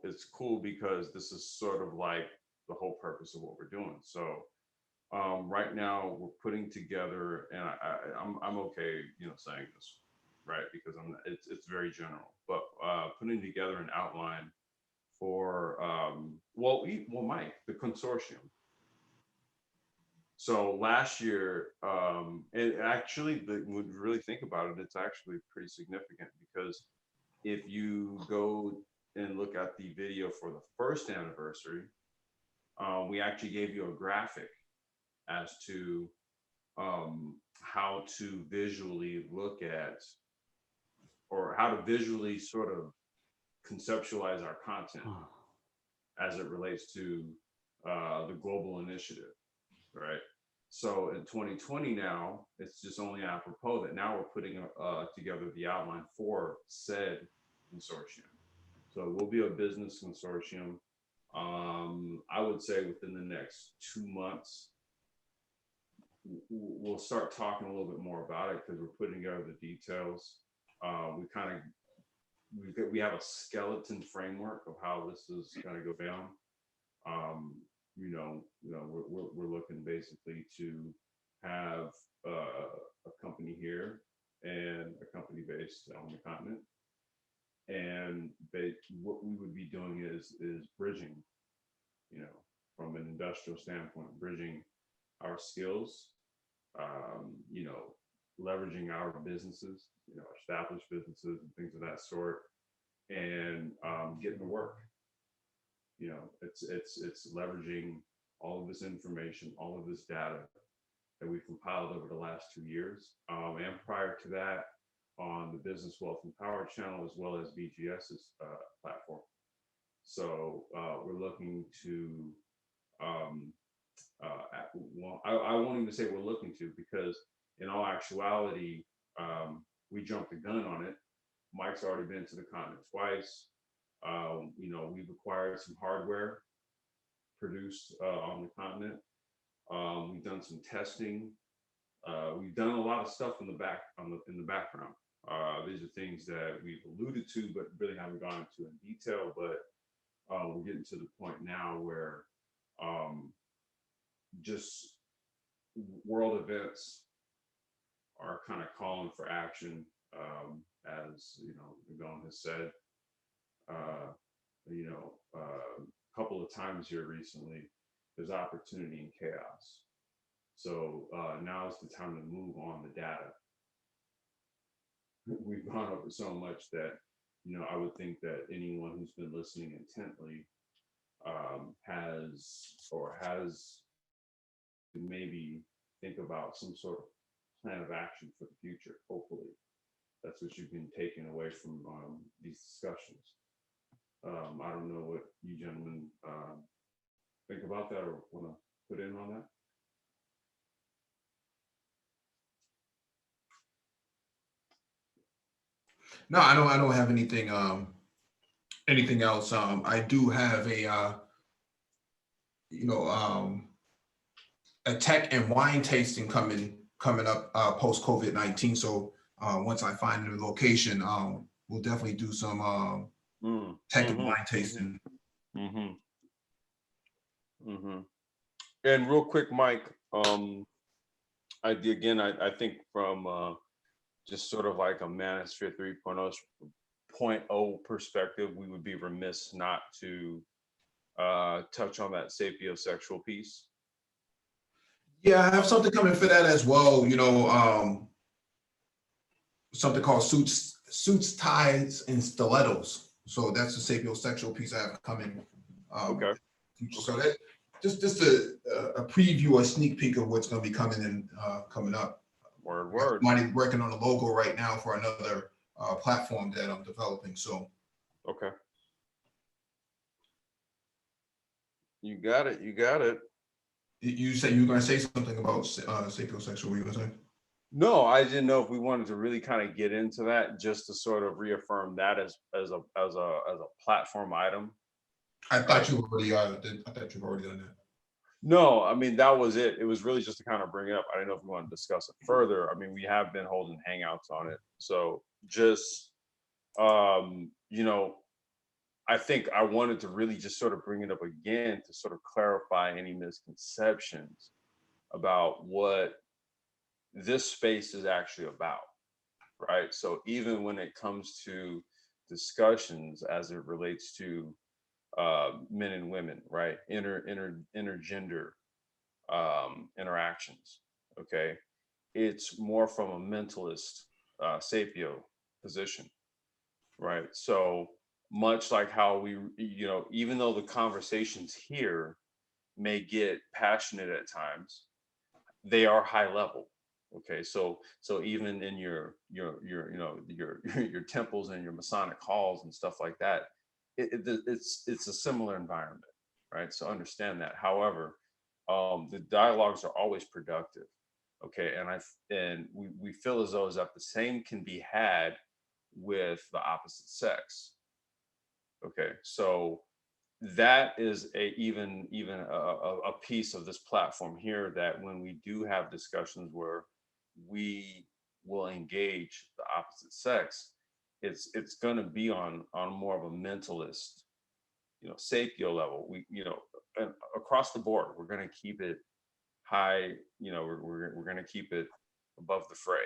it's cool because this is sort of like the whole purpose of what we're doing. So right now we're putting together, and I'm okay, saying this, right? Because it's very general, but putting together an outline for Mike, the consortium. So last year, and actually, when you really think about it, it's actually pretty significant, because if you go and look at the video for the first anniversary, we actually gave you a graphic as to how to visually look at, or how to visually sort of conceptualize our content as it relates to the global initiative, right? So in 2020 now, it's just only apropos that now we're putting together the outline for said consortium. So it will be a business consortium. I would say within the next 2 months, we'll start talking a little bit more about it, because we're putting together the details. We have a skeleton framework of how this is going to go down. We're looking basically to have a company here and a company based on the continent. And what we would be doing is bridging, from an industrial standpoint, bridging our skills, leveraging our businesses, established businesses and things of that sort, and getting to work. It's leveraging all of this information, all of this data that we've compiled over the last 2 years, and prior to that, on the Business Wealth Empowered channel, as well as BGS's platform. So we're looking to, I won't even say we're looking to, because in all actuality, we jumped the gun on it. Mike's already been to the continent twice. We've acquired some hardware produced on the continent. We've done some testing. We've done a lot of stuff in the background. These are things that we've alluded to, but really haven't gone into in detail. But we're getting to the point now where just world events are kind of calling for action, as Nagon has said. A couple of times here recently, there's opportunity in chaos. So now is the time to move on the data. We've gone over so much that, I would think that anyone who's been listening intently has to maybe think about some sort of plan of action for the future. Hopefully, that's what you've been taking away from these discussions. I don't know what you gentlemen think about that, or want to put in on that. No, I don't have anything else. I do have a tech and wine tasting coming up post COVID-19. So once I find a location, we'll definitely do some tech and wine tasting. And real quick, Mike, I think from just sort of like a Manosphere 3.0 perspective, we would be remiss not to touch on that sapiosexual piece. Yeah, I have something coming for that as well. Something called suits, ties, and stilettos. So that's the sapiosexual piece I have coming. Okay. So that just a preview, a sneak peek of what's going to be coming up. Word. I'm working on a logo right now for another platform that I'm developing. So. Okay. You got it. You said you were going to say something about sapiosexual. What were you going to say? No, I didn't know if we wanted to really kind of get into that, just to sort of reaffirm that as a platform item. I thought you already did. I thought you've already done that. No, I mean, that was it. It was really just to kind of bring it up. I didn't know if we want to discuss it further. I mean, we have been holding hangouts on it. So just, you know, I think I wanted to really just sort of bring it up again to sort of clarify any misconceptions about what this space is actually about, right? So even when it comes to discussions as it relates to men and women, right? Intergender interactions, okay? It's more from a mentalist, sapio position, right? So much like how we, you know, even though the conversations here may get passionate at times, they are high level. Okay, so even in your you know your temples and your Masonic halls and stuff like that, it's a similar environment, right? So understand that. However, the dialogues are always productive. Okay, and we feel as though as that the same can be had with the opposite sex. Okay, so that is even a piece of this platform here, that when we do have discussions where we will engage the opposite sex, it's going to be on more of a mentalist, you know, sapio level. We, you know, and across the board, we're going to keep it high. You know, we're going to keep it above the fray,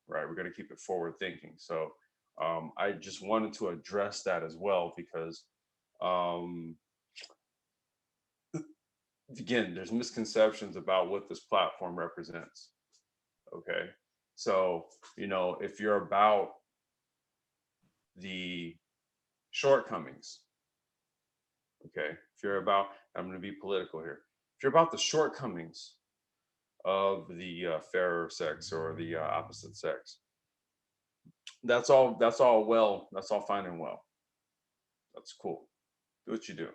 right? We're going to keep it forward thinking. So I just wanted to address that as well, because um, again, there's misconceptions about what this platform represents. Okay. So, you know, if you're about the shortcomings, okay, if you're about, I'm going to be political here. If you're about the shortcomings of the fairer sex or the opposite sex, that's all fine and well. That's cool. Do what you do.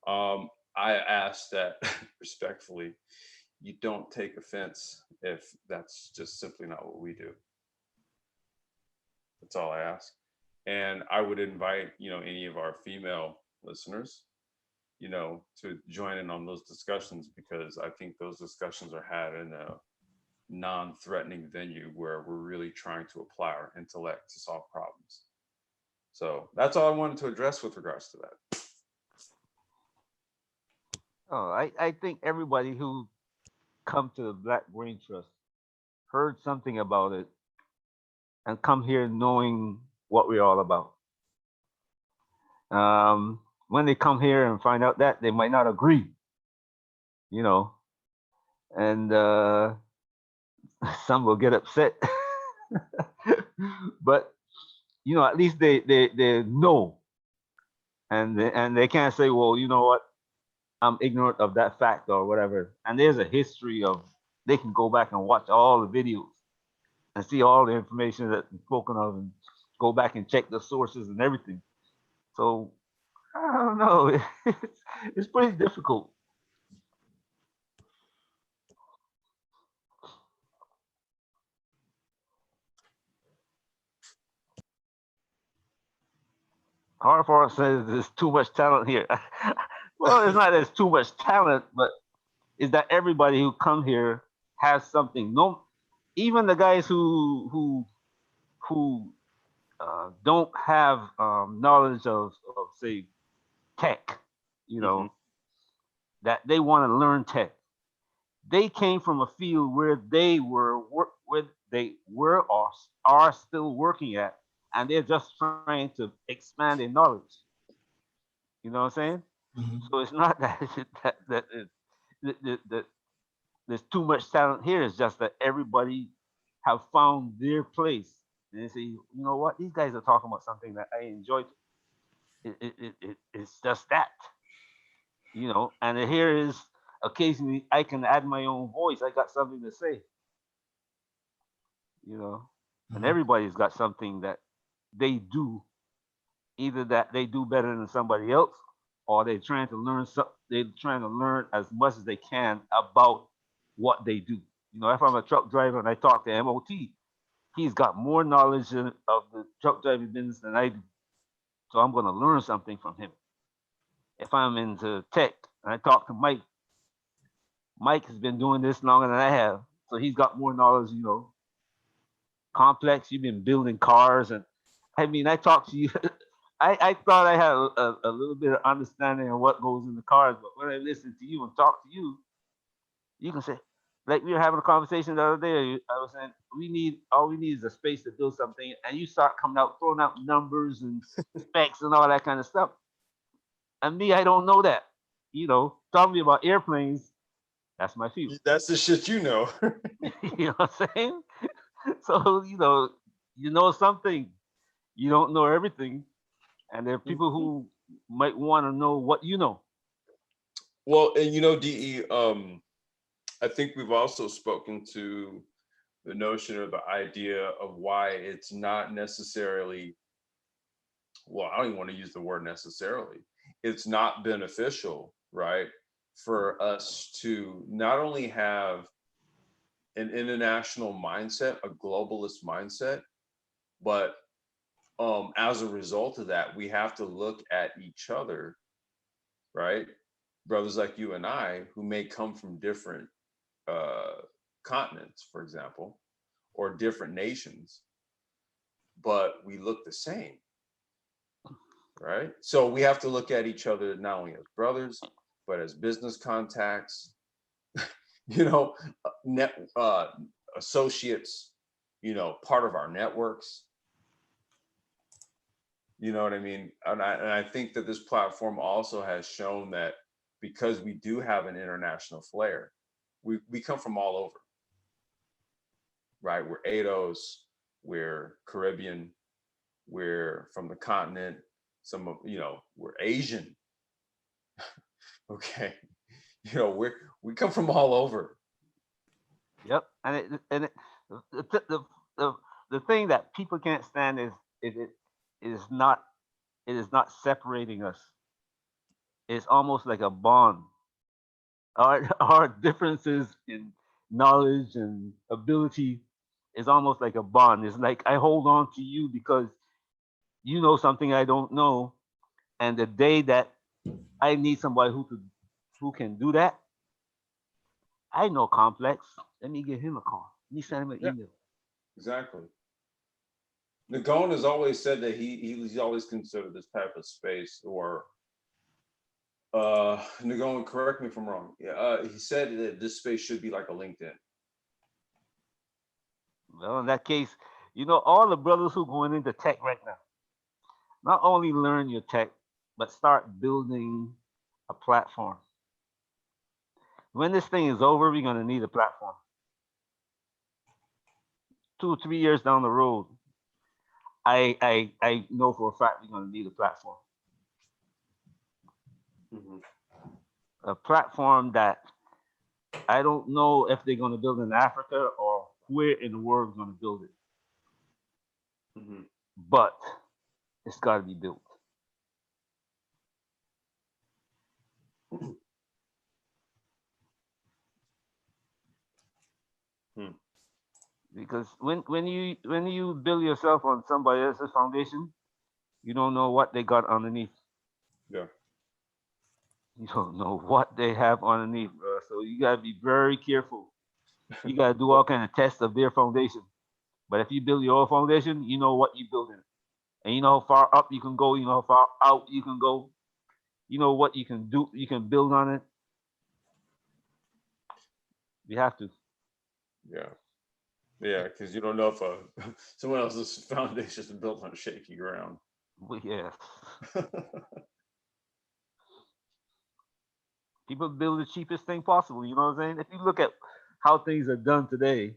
I ask that respectfully, you don't take offense if that's just simply not what we do. That's all I ask. And I would invite, you know, any of our female listeners, you know, to join in on those discussions, because I think those discussions are had in a non-threatening venue where we're really trying to apply our intellect to solve problems. So that's all I wanted to address with regards to that. Oh, I think everybody who come to the Black Brain Trust heard something about it and come here knowing what we're all about. When they come here and find out that, they might not agree, you know, and some will get upset. But you know, at least they know, and they can't say, well, you know what, I'm ignorant of that fact or whatever. And there's a history of, they can go back and watch all the videos and see all the information that's spoken of, and go back and check the sources and everything. So I don't know. It's pretty difficult. Hard for us says there's too much talent here. Well, it's not that there's too much talent, but is that everybody who come here has something. No, even the guys who don't have knowledge of say tech, you Mhm. know, that they want to learn tech. They came from a field where they were where they were or are still working at, and they're just trying to expand their knowledge. You know what I'm saying? Mhm. So it's not that that there's too much talent here. It's just that everybody have found their place, and they say, you know what, these guys are talking about something that I enjoy. It's just that, you know. And here is occasionally I can add my own voice. I got something to say, you know. And Mhm. everybody's got something that they do, either that they do better than somebody else, or they're trying to learn. They're trying to learn as much as they can about what they do. You know, if I'm a truck driver and I talk to MOT, he's got more knowledge of the truck driving business than I do. So I'm going to learn something from him. If I'm into tech and I talk to Mike, Mike has been doing this longer than I have, so he's got more knowledge. Complex. You've been building cars, and I mean, I talked to you. I thought I had a little bit of understanding of what goes in the cars, but when I listen to you and talk to you, you can say, like we were having a conversation the other day. I was saying all we need is a space to build something, and you start coming out throwing out numbers and specs and all that kind of stuff. And me, I don't know that. Talking about airplanes, that's my field. That's the shit you know. You know what I'm saying? So you know something, you don't know everything, and there are people who might want to know what you know. Well, and DE, I think we've also spoken to the notion or the idea of why it's not necessarily, well, I don't even want to use the word necessarily. It's not beneficial, right, for us to not only have an international mindset, a globalist mindset, but as a result of that, we have to look at each other, right? Brothers like you and I, who may come from different continents, for example, or different nations, but we look the same, right? So we have to look at each other not only as brothers, but as business contacts, associates, part of our networks. You know what I mean? And I think that this platform also has shown that because we do have an international flair, we come from all over, right? We're ADOS, we're Caribbean, we're from the continent, we're Asian. Okay. We come from all over. Yep, the thing that people can't stand is it is not separating us. It's almost like a bond. Our differences in knowledge and ability is almost like a bond. It's like I hold on to you because you know something I don't know, and the day that I need somebody who can do that, I know Complex. Let me give him a call. Let me send him an email. Exactly. Nagone has always said that he's always considered this type of space, or Nagone, correct me if I'm wrong. He said that this space should be like a LinkedIn. Well, in that case, all the brothers who going into tech right now, not only learn your tech, but start building a platform. When this thing is over, we're going to need a platform. 2 or 3 years down the road, I know for a fact we're going to need a platform. Mm-hmm. A platform that I don't know if they're going to build in Africa or where in the world is going to build it. Mm-hmm. But it's got to be built. Because when you build yourself on somebody else's foundation, you don't know what they got underneath. Yeah. You don't know what they have underneath, bro. So you gotta be very careful. You gotta do all kind of tests of their foundation. But if you build your own foundation, you know what you're building, and you know how far up you can go. You know how far out you can go. You know what you can do. You can build on it. You have to. Yeah. Yeah, because you don't know if someone else's foundation is built on shaky ground. Well, yeah. People build the cheapest thing possible. You know what I'm saying? If you look at how things are done today,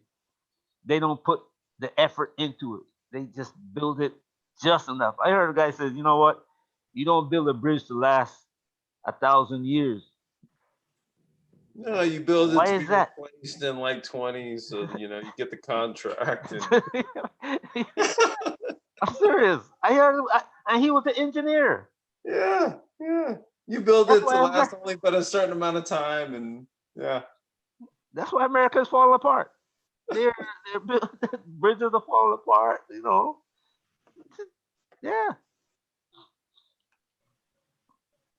they don't put the effort into it. They just build it just enough. I heard a guy says, you know what? You don't build a bridge to last 1,000 years. No, you build it Why to is be that? replaced in like 20, so you get the contract. And... I'm serious. I heard him, and he was an engineer. Yeah. You build That's it to why last only but a certain amount of time, and yeah. That's why America's falling apart. They're bridges are falling apart. Yeah.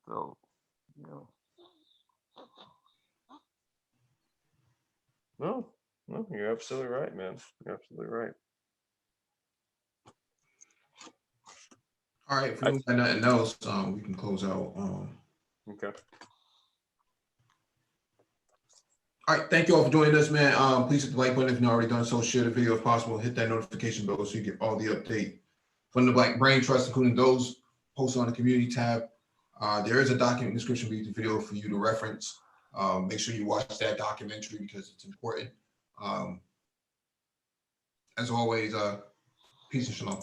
So, absolutely right, man. You're absolutely right. All right, if we don't got nothing else, we can close out. Okay. All right, thank you all for joining us, man. Please hit the like button if you've not already done so. Share the video if possible. Hit that notification bell so you get all the update from the Black Brain Trust, including those posted on the community tab. There is a document description beneath the video for you to reference. Make sure you watch that documentary because it's important. As always, peace and shalom.